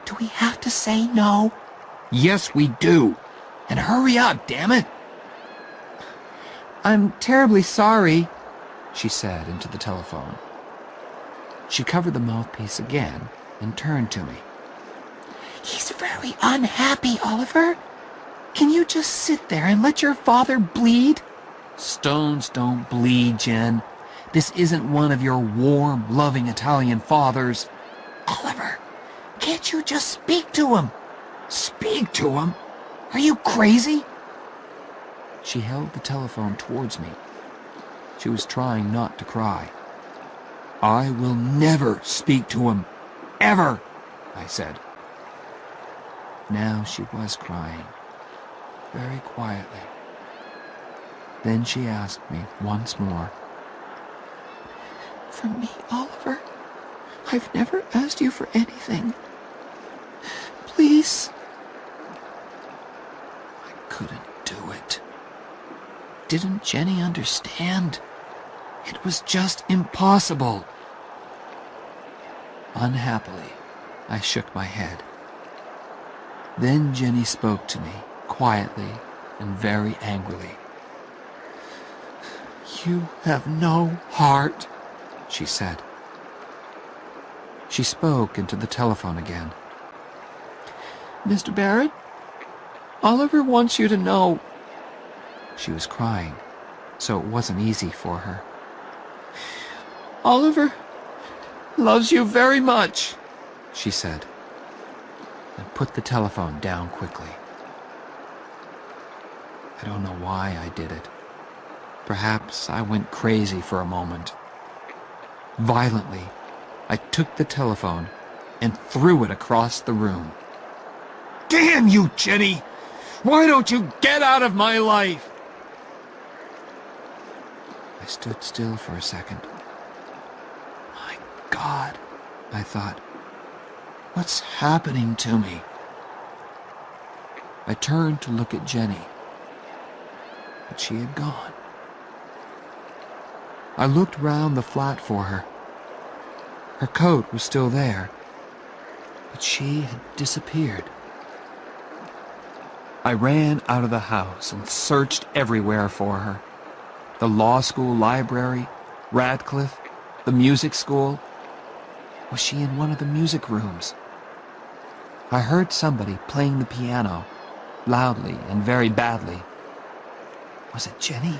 do we have to say no? Yes, we do. And hurry up, damn it! I'm terribly sorry, she said into the telephone. She covered the mouthpiece again and turned to me. He's very unhappy, Oliver. Can you just sit there and let your father bleed? Stones don't bleed, Jen. This isn't one of your warm, loving Italian fathers. Oliver, can't you just speak to him? Speak to him? Are you crazy? She held the telephone towards me. She was trying not to cry. I will never speak to him. Ever, I said. Now she was crying, very quietly. Then she asked me once more. For me, Oliver, I've never asked you for anything. Please. I couldn't do it. Didn't Jenny understand? It was just impossible. Unhappily, I shook my head. Then Jenny spoke to me, quietly and very angrily. You have no heart, she said. She spoke into the telephone again. Mr. Barrett, Oliver wants you to know. She was crying, so it wasn't easy for her. Oliver loves you very much, she said, and put the telephone down quickly. I don't know why I did it. Perhaps I went crazy for a moment. Violently, I took the telephone and threw it across the room. Damn you, Jenny! Why don't you get out of my life? I stood still for a second. My God, I thought. What's happening to me? I turned to look at Jenny, but she had gone. I looked round the flat for her. Her coat was still there, but she had disappeared. I ran out of the house and searched everywhere for her. The law school library, Radcliffe, the music school. Was she in one of the music rooms? I heard somebody playing the piano, loudly and very badly. Was it Jenny?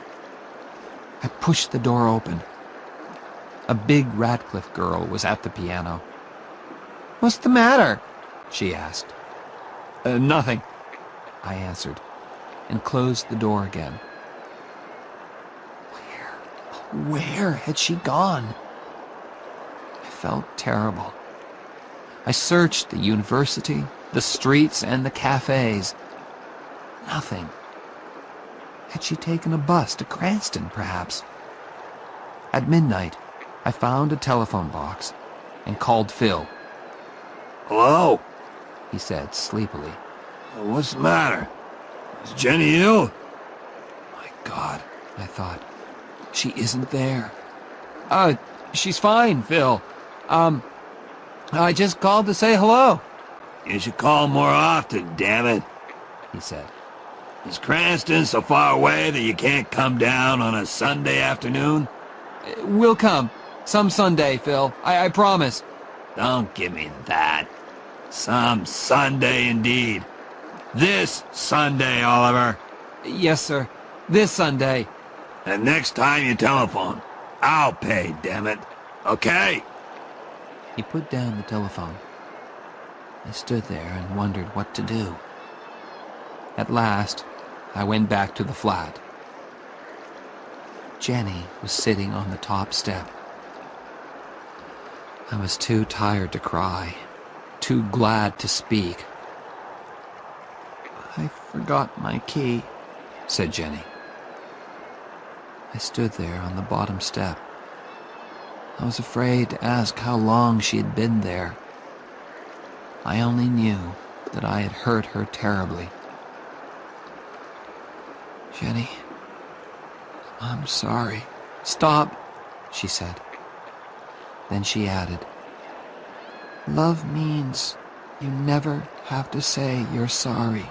I pushed the door open. A big Radcliffe girl was at the piano. "What's the matter?" she asked. Nothing," I answered, and closed the door again. Where had she gone? I felt terrible. I searched the university, the streets, and the cafes. Nothing. Had she taken a bus to Cranston, perhaps? At midnight, I found a telephone box and called Phil. Hello? He said sleepily. What's the matter? Is Jenny ill? My God, I thought. She isn't there. She's fine, Phil. I just called to say hello. You should call more often, damn it, he said. Is Cranston so far away that you can't come down on a Sunday afternoon? We'll come. Some Sunday, Phil. I promise. Don't give me that. Some Sunday indeed. This Sunday, Oliver. Yes, sir. This Sunday. And next time you telephone, I'll pay, damn it. Okay? He put down the telephone. I stood there and wondered what to do. At last, I went back to the flat. Jenny was sitting on the top step. I was too tired to cry, too glad to speak. "I forgot my key," said Jenny. I stood there on the bottom step. I was afraid to ask how long she had been there. I only knew that I had hurt her terribly. "Jenny, I'm sorry." "Stop," she said. Then she added, "Love means you never have to say you're sorry."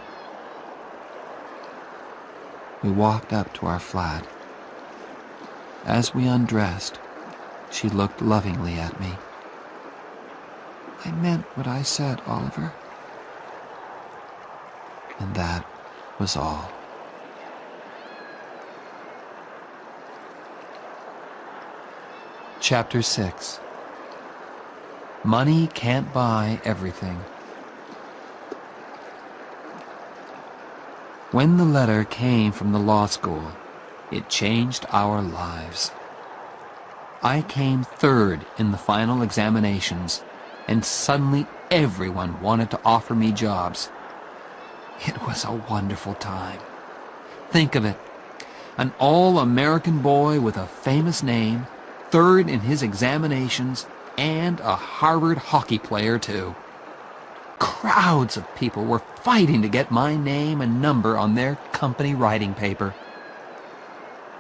We walked up to our flat. As we undressed, she looked lovingly at me. "I meant what I said, Oliver." And that was all. Chapter 6. Money can't buy everything. When the letter came from the law school, it changed our lives. I came third in the final examinations, and suddenly everyone wanted to offer me jobs. It was a wonderful time. Think of it, an all-American boy with a famous name, third in his examinations, and a Harvard hockey player, too. Crowds of people were fighting to get my name and number on their company writing paper.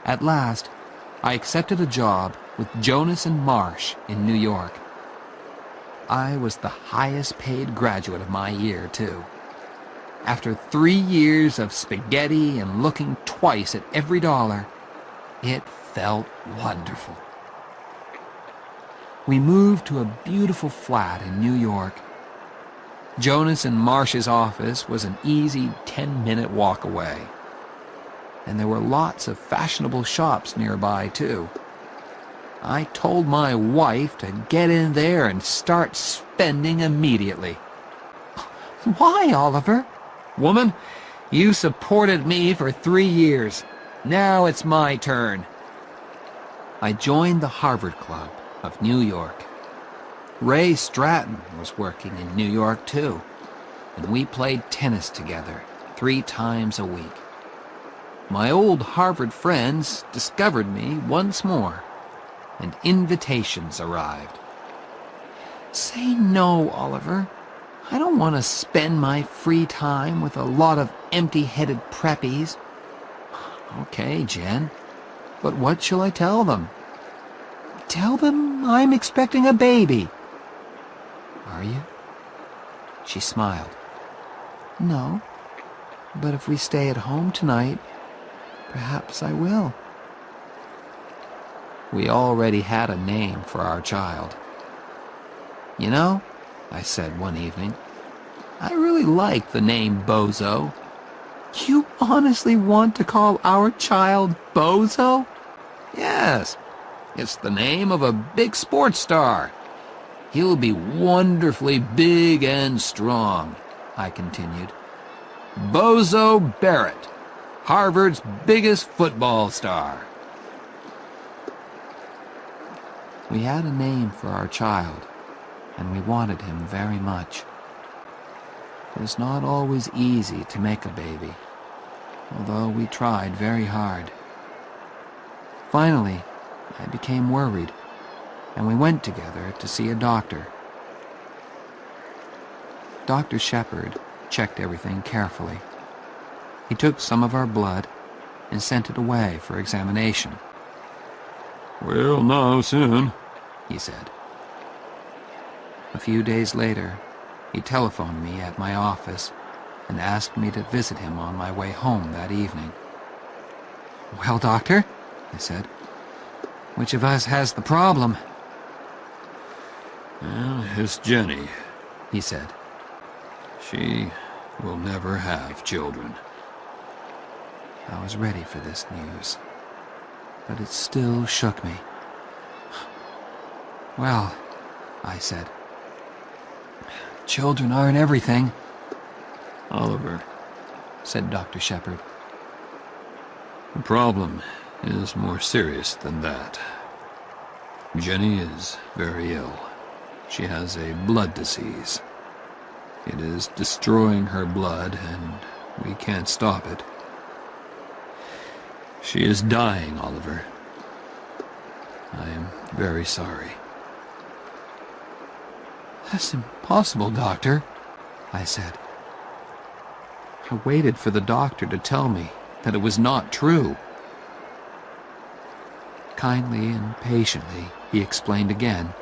At last, I accepted a job with Jonas and Marsh in New York. I was the highest paid graduate of my year, too. After 3 years of spaghetti and looking twice at every dollar, it felt wonderful. We moved to a beautiful flat in New York. Jonas and Marsh's office was an easy 10-minute walk away. And there were lots of fashionable shops nearby, too. I told my wife to get in there and start spending immediately. "Why, Oliver?" "Woman, you supported me for 3 years. Now it's my turn." I joined the Harvard Club of New York. Ray Stratton was working in New York, too, and we played tennis together 3 times a week. My old Harvard friends discovered me once more, and invitations arrived. "Say no, Oliver. I don't want to spend my free time with a lot of empty-headed preppies." "Okay, Jen, but what shall I tell them?" "Tell them I'm expecting a baby." "Are you?" She smiled. "No, but if we stay at home tonight, perhaps I will." We already had a name for our child. "You know," I said one evening, "I really like the name Bozo." "You honestly want to call our child Bozo?" "Yes. It's the name of a big sports star. He'll be wonderfully big and strong," I continued. "Bozo Barrett, Harvard's biggest football star." We had a name for our child, and we wanted him very much. It was not always easy to make a baby, although we tried very hard. Finally, I became worried, and we went together to see a doctor. Dr. Shepard checked everything carefully. He took some of our blood and sent it away for examination. We'll know soon, he said. A few days later, he telephoned me at my office and asked me to visit him on my way home that evening. "Well, doctor," I said, "which of us has the problem?" "Well, it's Jenny," he said. She will never have children. I was ready for this news, but it still shook me. Well, I said, children aren't everything. Oliver, Said Dr. Shepard. the problem is more serious than that. Jenny is very ill. She has a blood disease. It is destroying her blood, and we can't stop it. She is dying, Oliver. I am very sorry. That's impossible, Doctor, I said. I waited for the doctor to tell me that it was not true. Kindly and patiently, he explained again,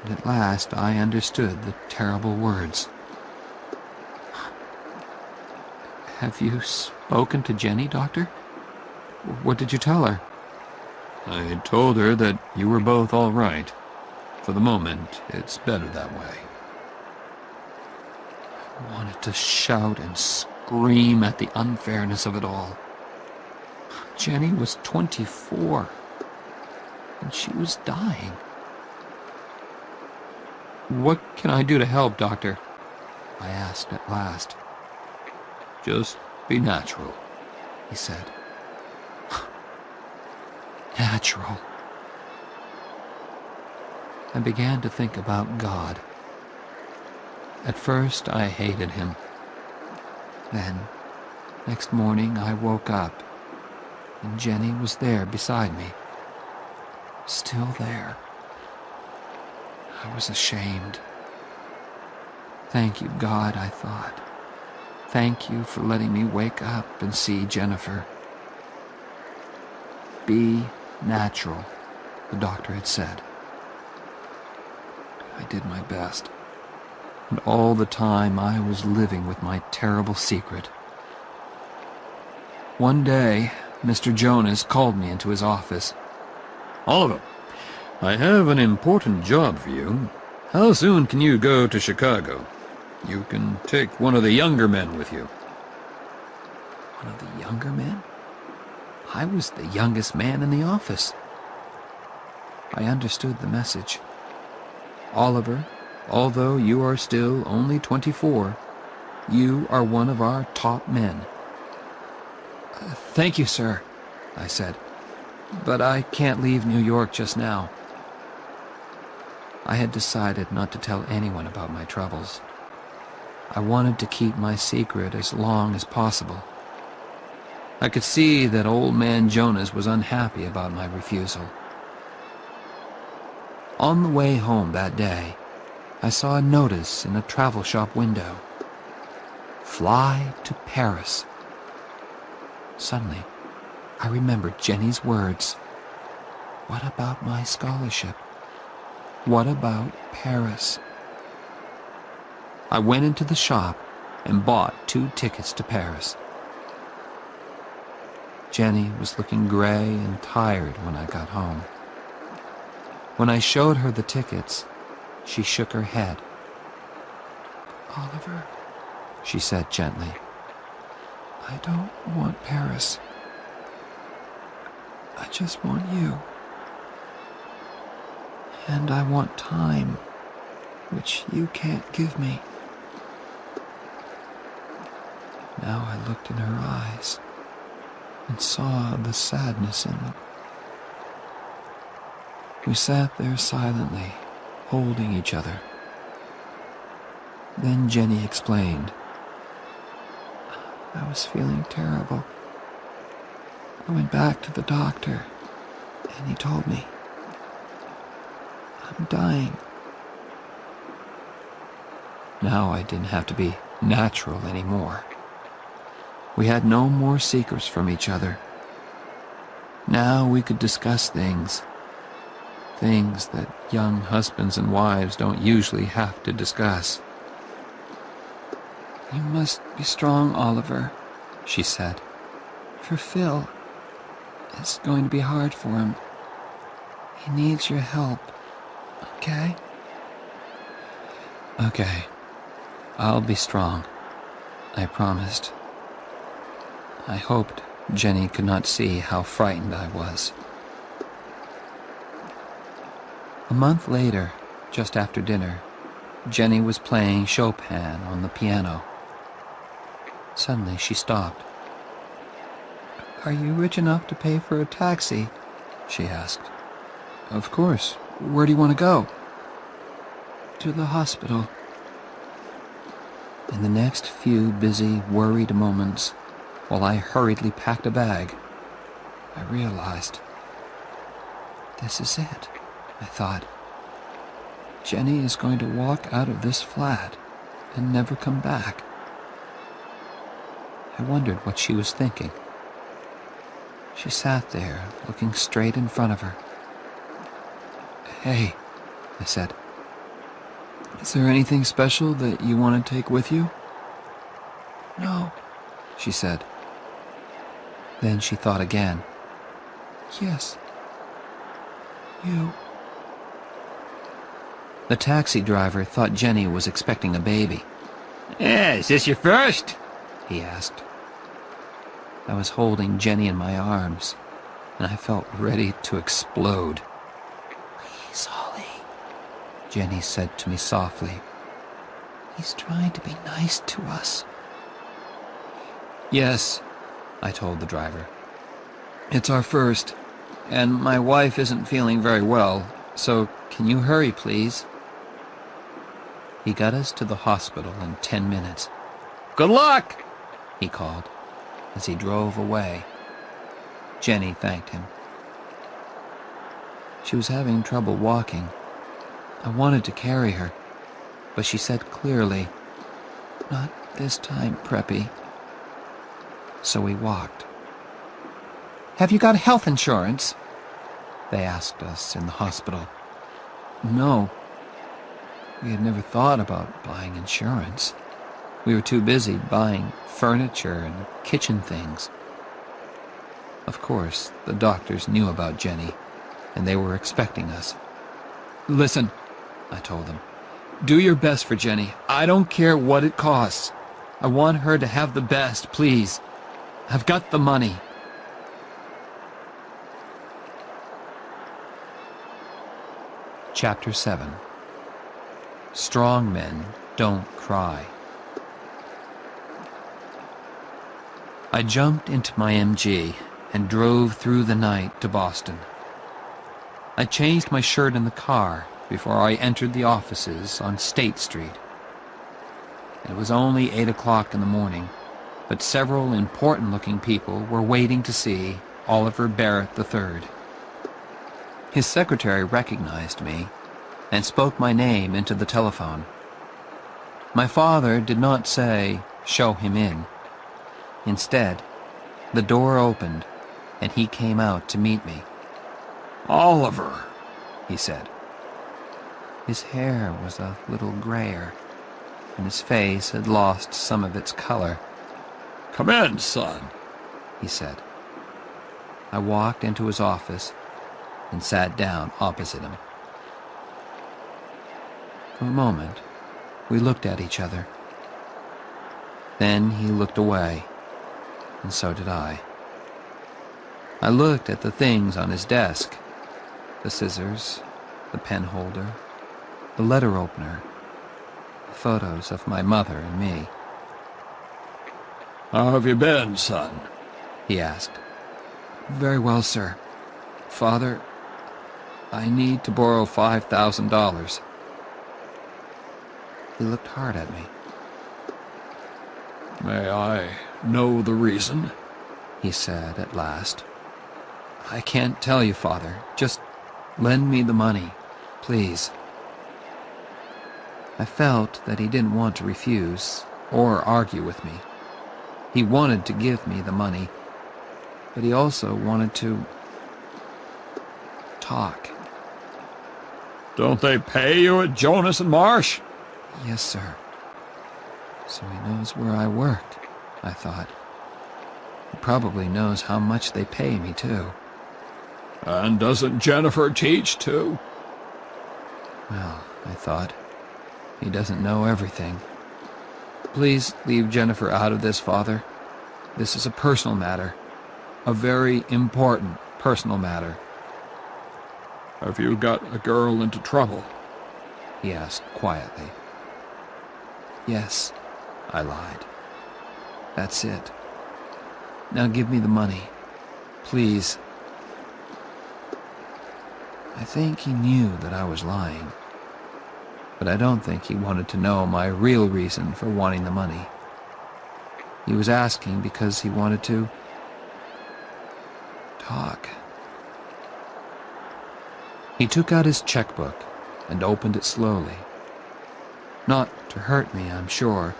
and at last I understood the terrible words. Have you spoken to Jenny, Doctor? What did you tell her? I told her that you were both all right. For the moment, it's better that way. I wanted to shout and scream at the unfairness of it all. Jenny was 24, and she was dying. What can I do to help, Doctor? I asked at last. Just be natural. He said. Natural. I began to think about God. At first, I hated him. Then, next morning, I woke up, and Jenny was there beside me. Still there. I was ashamed. Thank you, God, I thought. Thank you for letting me wake up and see Jennifer. Be natural, the doctor had said. I did my best. And all the time I was living with my terrible secret. One day, Mr. Jonas called me into his office. Oliver, I have an important job for you. How soon can you go to Chicago? You can take one of the younger men with you. One of the younger men? I was the youngest man in the office. I understood the message. Oliver, although you are still only 24, you are one of our top men. Thank you, sir, I said, but I can't leave New York just now. I had decided not to tell anyone about my troubles. I wanted to keep my secret as long as possible. I could see that old man Jonas was unhappy about my refusal. On the way home that day, I saw a notice in a travel shop window. Fly to Paris. Suddenly, I remembered Jenny's words. What about my scholarship? What about Paris? I went into the shop and bought 2 tickets to Paris. Jenny was looking gray and tired when I got home. When I showed her the tickets, she shook her head. Oliver, she said gently, I don't want Paris. I just want you. And I want time, which you can't give me. Now I looked in her eyes and saw the sadness in them. We sat there silently, holding each other. Then Jenny explained. I was feeling terrible. I went back to the doctor, and he told me, I'm dying. Now I didn't have to be natural anymore. We had no more secrets from each other. Now we could discuss things that young husbands and wives don't usually have to discuss. You must be strong, Oliver, she said. For Phil, it's going to be hard for him. He needs your help, okay? Okay, I'll be strong. I promised. I hoped Jenny could not see how frightened I was. A month later, just after dinner, Jenny was playing Chopin on the piano. Suddenly she stopped. "Are you rich enough to pay for a taxi?" she asked. "Of course. Where do you want to go?" "To the hospital." In the next few busy, worried moments, while I hurriedly packed a bag, I realized, this is it, I thought. Jenny is going to walk out of this flat and never come back. I wondered what she was thinking. She sat there, looking straight in front of her. "Hey," I said, "is there anything special that you want to take with you?" "No," she said. Then she thought again. "Yes, you." The taxi driver thought Jenny was expecting a baby. Yeah, is this your first? He asked. I was holding Jenny in my arms, and I felt ready to explode. "Please, Holly," Jenny said to me softly. "He's trying to be nice to us." "Yes," I told the driver. "It's our first, and my wife isn't feeling very well, so can you hurry, please?" He got us to the hospital in 10 minutes. "Good luck," he called as he drove away. Jenny thanked him. She was having trouble walking. I wanted to carry her, but she said clearly, "Not this time, Preppy." So we walked. "Have you got health insurance?" they asked us in the hospital. No. We had never thought about buying insurance. We were too busy buying furniture and kitchen things. Of course, the doctors knew about Jenny, and they were expecting us. "Listen," I told them, "do your best for Jenny. I don't care what it costs. I want her to have the best, please. I've got the money." Chapter 7. Strong men don't cry. I jumped into my MG and drove through the night to Boston. I changed my shirt in the car before I entered the offices on State Street. It was only 8 o'clock in the morning, but several important-looking people were waiting to see Oliver Barrett III. His secretary recognized me and spoke my name into the telephone. My father did not say, "Show him in." Instead, the door opened and he came out to meet me. Oliver, he said. His hair was a little grayer, and his face had lost some of its color. come in, son, He said. I walked into his office and sat down opposite him. For a moment, we looked at each other. Then he looked away, and so did I. I looked at the things on his desk, the scissors, the pen holder, the letter opener, the photos of my mother and me. how have you been, son? He asked. Very well, sir. Father, I need to borrow $5,000. He looked hard at me. May I know the reason? He said at last. I can't tell you, Father. Just lend me the money, please. I felt that he didn't want to refuse or argue with me. He wanted to give me the money, but he also wanted to talk. Don't they pay you at Jonas and Marsh? Yes, sir. So he knows where I worked, I thought. He probably knows how much they pay me, too. And doesn't Jennifer teach, too? Well, I thought, he doesn't know everything. Please leave Jennifer out of this, Father. This is a personal matter. A very important personal matter. Have you got a girl into trouble? He asked quietly. Yes, I lied. That's it. Now give me the money. Please. I think he knew that I was lying, but I don't think he wanted to know my real reason for wanting the money. He was asking because he wanted to talk. He took out his checkbook and opened it slowly. Not to hurt me, I'm sure,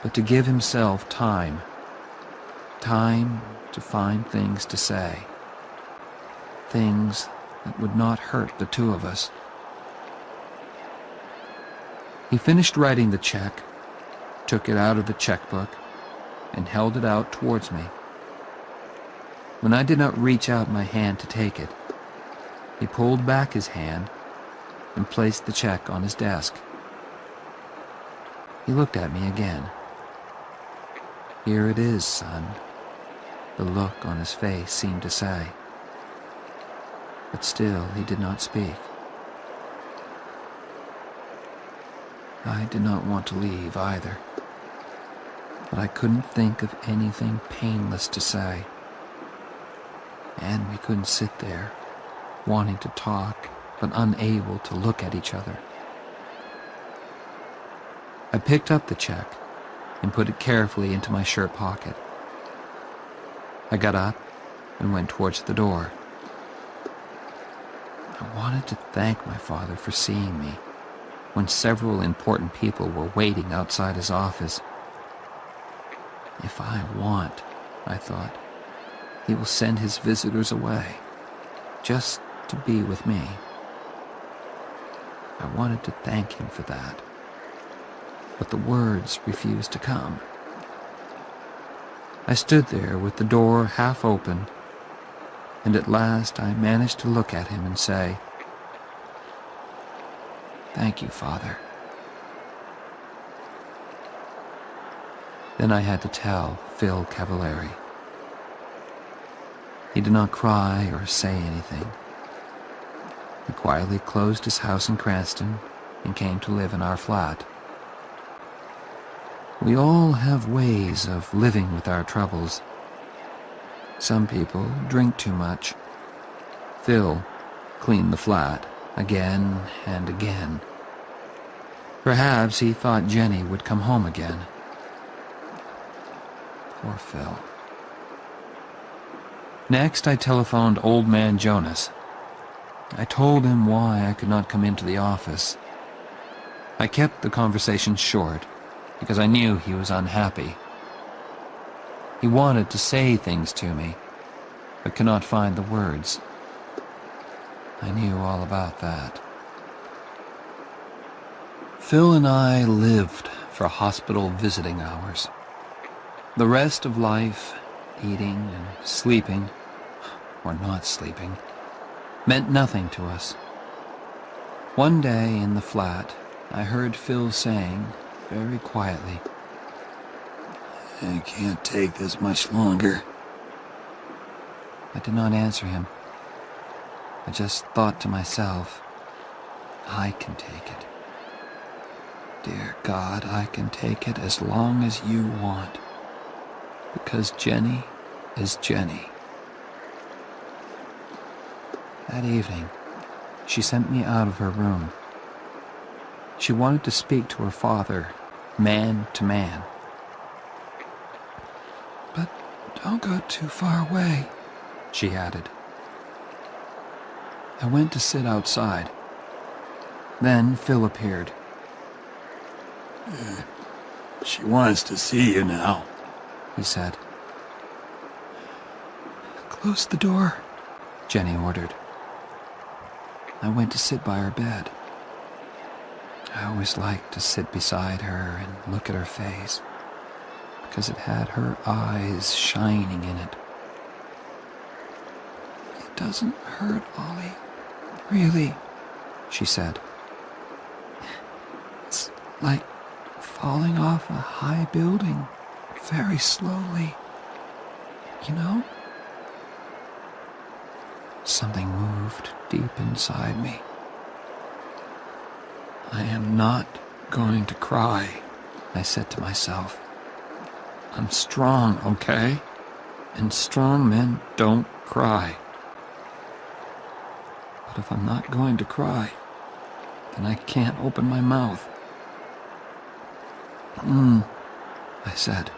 but to give himself time. Time to find things to say. Things that would not hurt the two of us. He finished writing the check, took it out of the checkbook, and held it out towards me. When I did not reach out my hand to take it, he pulled back his hand and placed the check on his desk. He looked at me again. Here it is, son, the look on his face seemed to say. But still he did not speak. I did not want to leave either, but I couldn't think of anything painless to say. And we couldn't sit there, wanting to talk, but unable to look at each other. I picked up the check and put it carefully into my shirt pocket. I got up and went towards the door. I wanted to thank my father for seeing me when several important people were waiting outside his office. If I want, I thought, he will send his visitors away, just to be with me. I wanted to thank him for that, but the words refused to come. I stood there with the door half open, and at last I managed to look at him and say, "Thank you, Father." Then I had to tell Phil Cavallari. He did not cry or say anything. He quietly closed his house in Cranston and came to live in our flat. We all have ways of living with our troubles. Some people drink too much. Phil cleaned the flat again and again. Perhaps he thought Jenny would come home again. Poor Phil. Next, I telephoned Old Man Jonas. I told him why I could not come into the office. I kept the conversation short because I knew he was unhappy. He wanted to say things to me, but could not find the words. I knew all about that. Phil and I lived for hospital visiting hours. The rest of life, eating and sleeping, or not sleeping, meant nothing to us. One day in the flat, I heard Phil saying, very quietly, "I can't take this much longer." I did not answer him. I just thought to myself, I can take it. Dear God, I can take it as long as you want, because Jenny is Jenny. That evening, she sent me out of her room. She wanted to speak to her father, man to man. "But don't go too far away," she added. I went to sit outside. Then Phil appeared. She wants to see you now," he said. "Close the door," Jenny ordered. I went to sit by her bed. I always liked to sit beside her and look at her face, because it had her eyes shining in it. "It doesn't hurt, Ollie. Really," she said. "It's like falling off a high building very slowly. You know? Something moved deep inside me. I am not going to cry, I said to myself. I'm strong, okay? And strong men don't cry. But if I'm not going to cry, then I can't open my mouth. I said.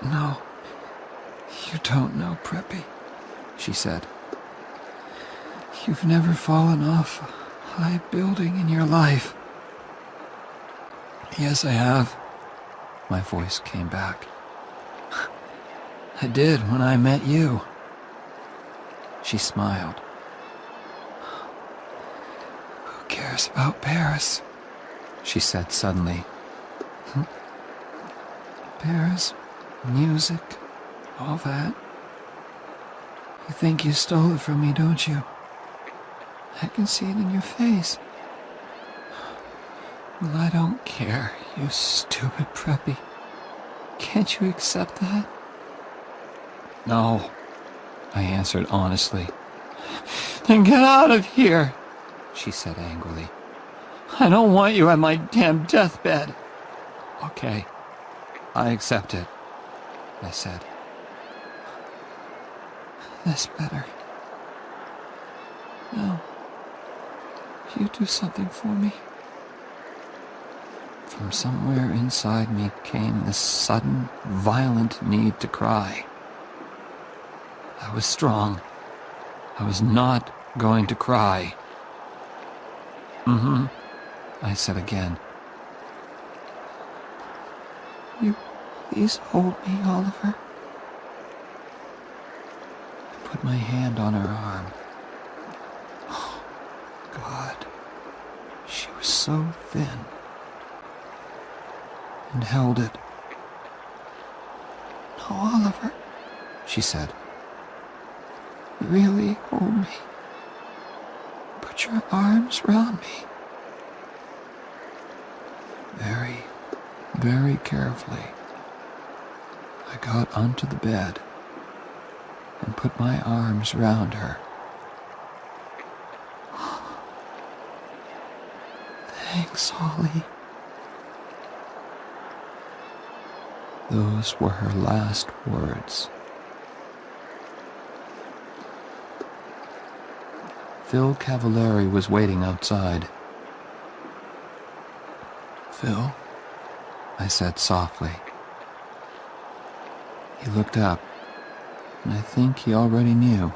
No, you don't know, Preppy, she said. You've never fallen off a high building in your life. Yes, I have, my voice came back. I did when I met you. She smiled. Who cares about Paris? She said suddenly. Paris, music, all that. You think you stole it from me, don't you? I can see it in your face. Well, I don't care, you stupid Preppy. Can't you accept that? No, I answered honestly. Then get out of here, she said angrily. I don't want you at my damn deathbed. Okay, I accept it, I said. That's better. Now, you do something for me. From somewhere inside me came this sudden, violent need to cry. I was strong. I was not going to cry. I said again. You please hold me, Oliver. I put my hand on her arm. Oh, God. She was so thin. And held it. No, Oliver, she said. Really hold me. Put your arms round me. Very, very carefully, I got onto the bed and put my arms round her. Thanks, Holly. Those were her last words. Phil Cavallari was waiting outside. Phil, I said softly. He looked up, and I think he already knew.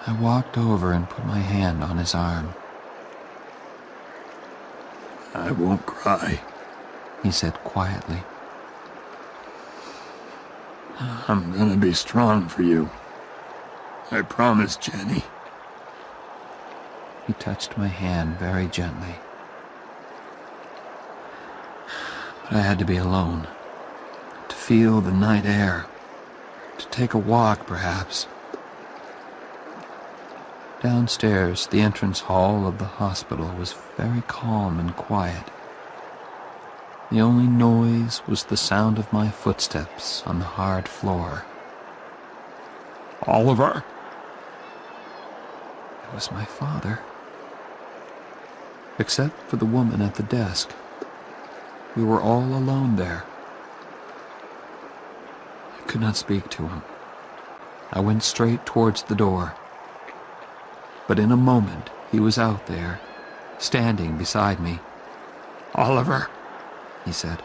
I walked over and put my hand on his arm. I won't cry, he said quietly. I'm gonna be strong for you. I promise, Jenny. He touched my hand very gently. But I had to be alone, to feel the night air, to take a walk, perhaps. Downstairs, the entrance hall of the hospital was very calm and quiet. The only noise was the sound of my footsteps on the hard floor. Oliver? It was my father. Except for the woman at the desk. We were all alone there. I could not speak to him. I went straight towards the door. But in a moment, he was out there, standing beside me. Oliver, he said.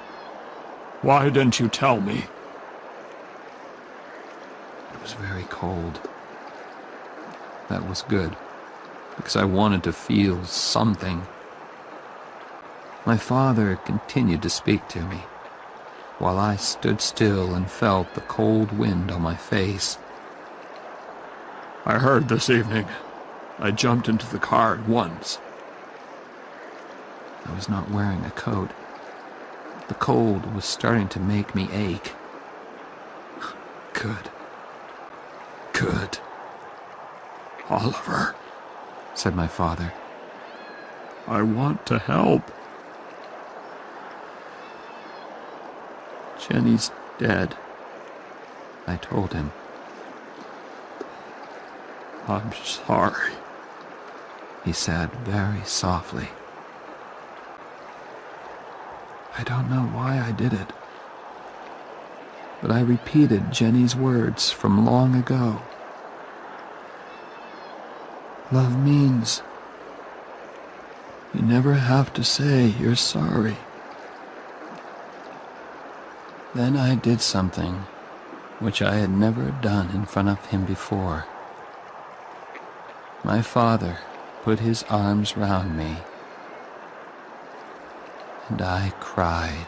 Why didn't you tell me? It was very cold. That was good, because I wanted to feel something. My father continued to speak to me, while I stood still and felt the cold wind on my face. I heard this evening. I jumped into the car at once. I was not wearing a coat. The cold was starting to make me ache. Good. Good. Oliver, said my father. I want to help. Jenny's dead, I told him. I'm sorry, He said very softly. I don't know why I did it, but I repeated Jenny's words from long ago. Love means you never have to say you're sorry. Then I did something which I had never done in front of him before. My father put his arms round me, and I cried.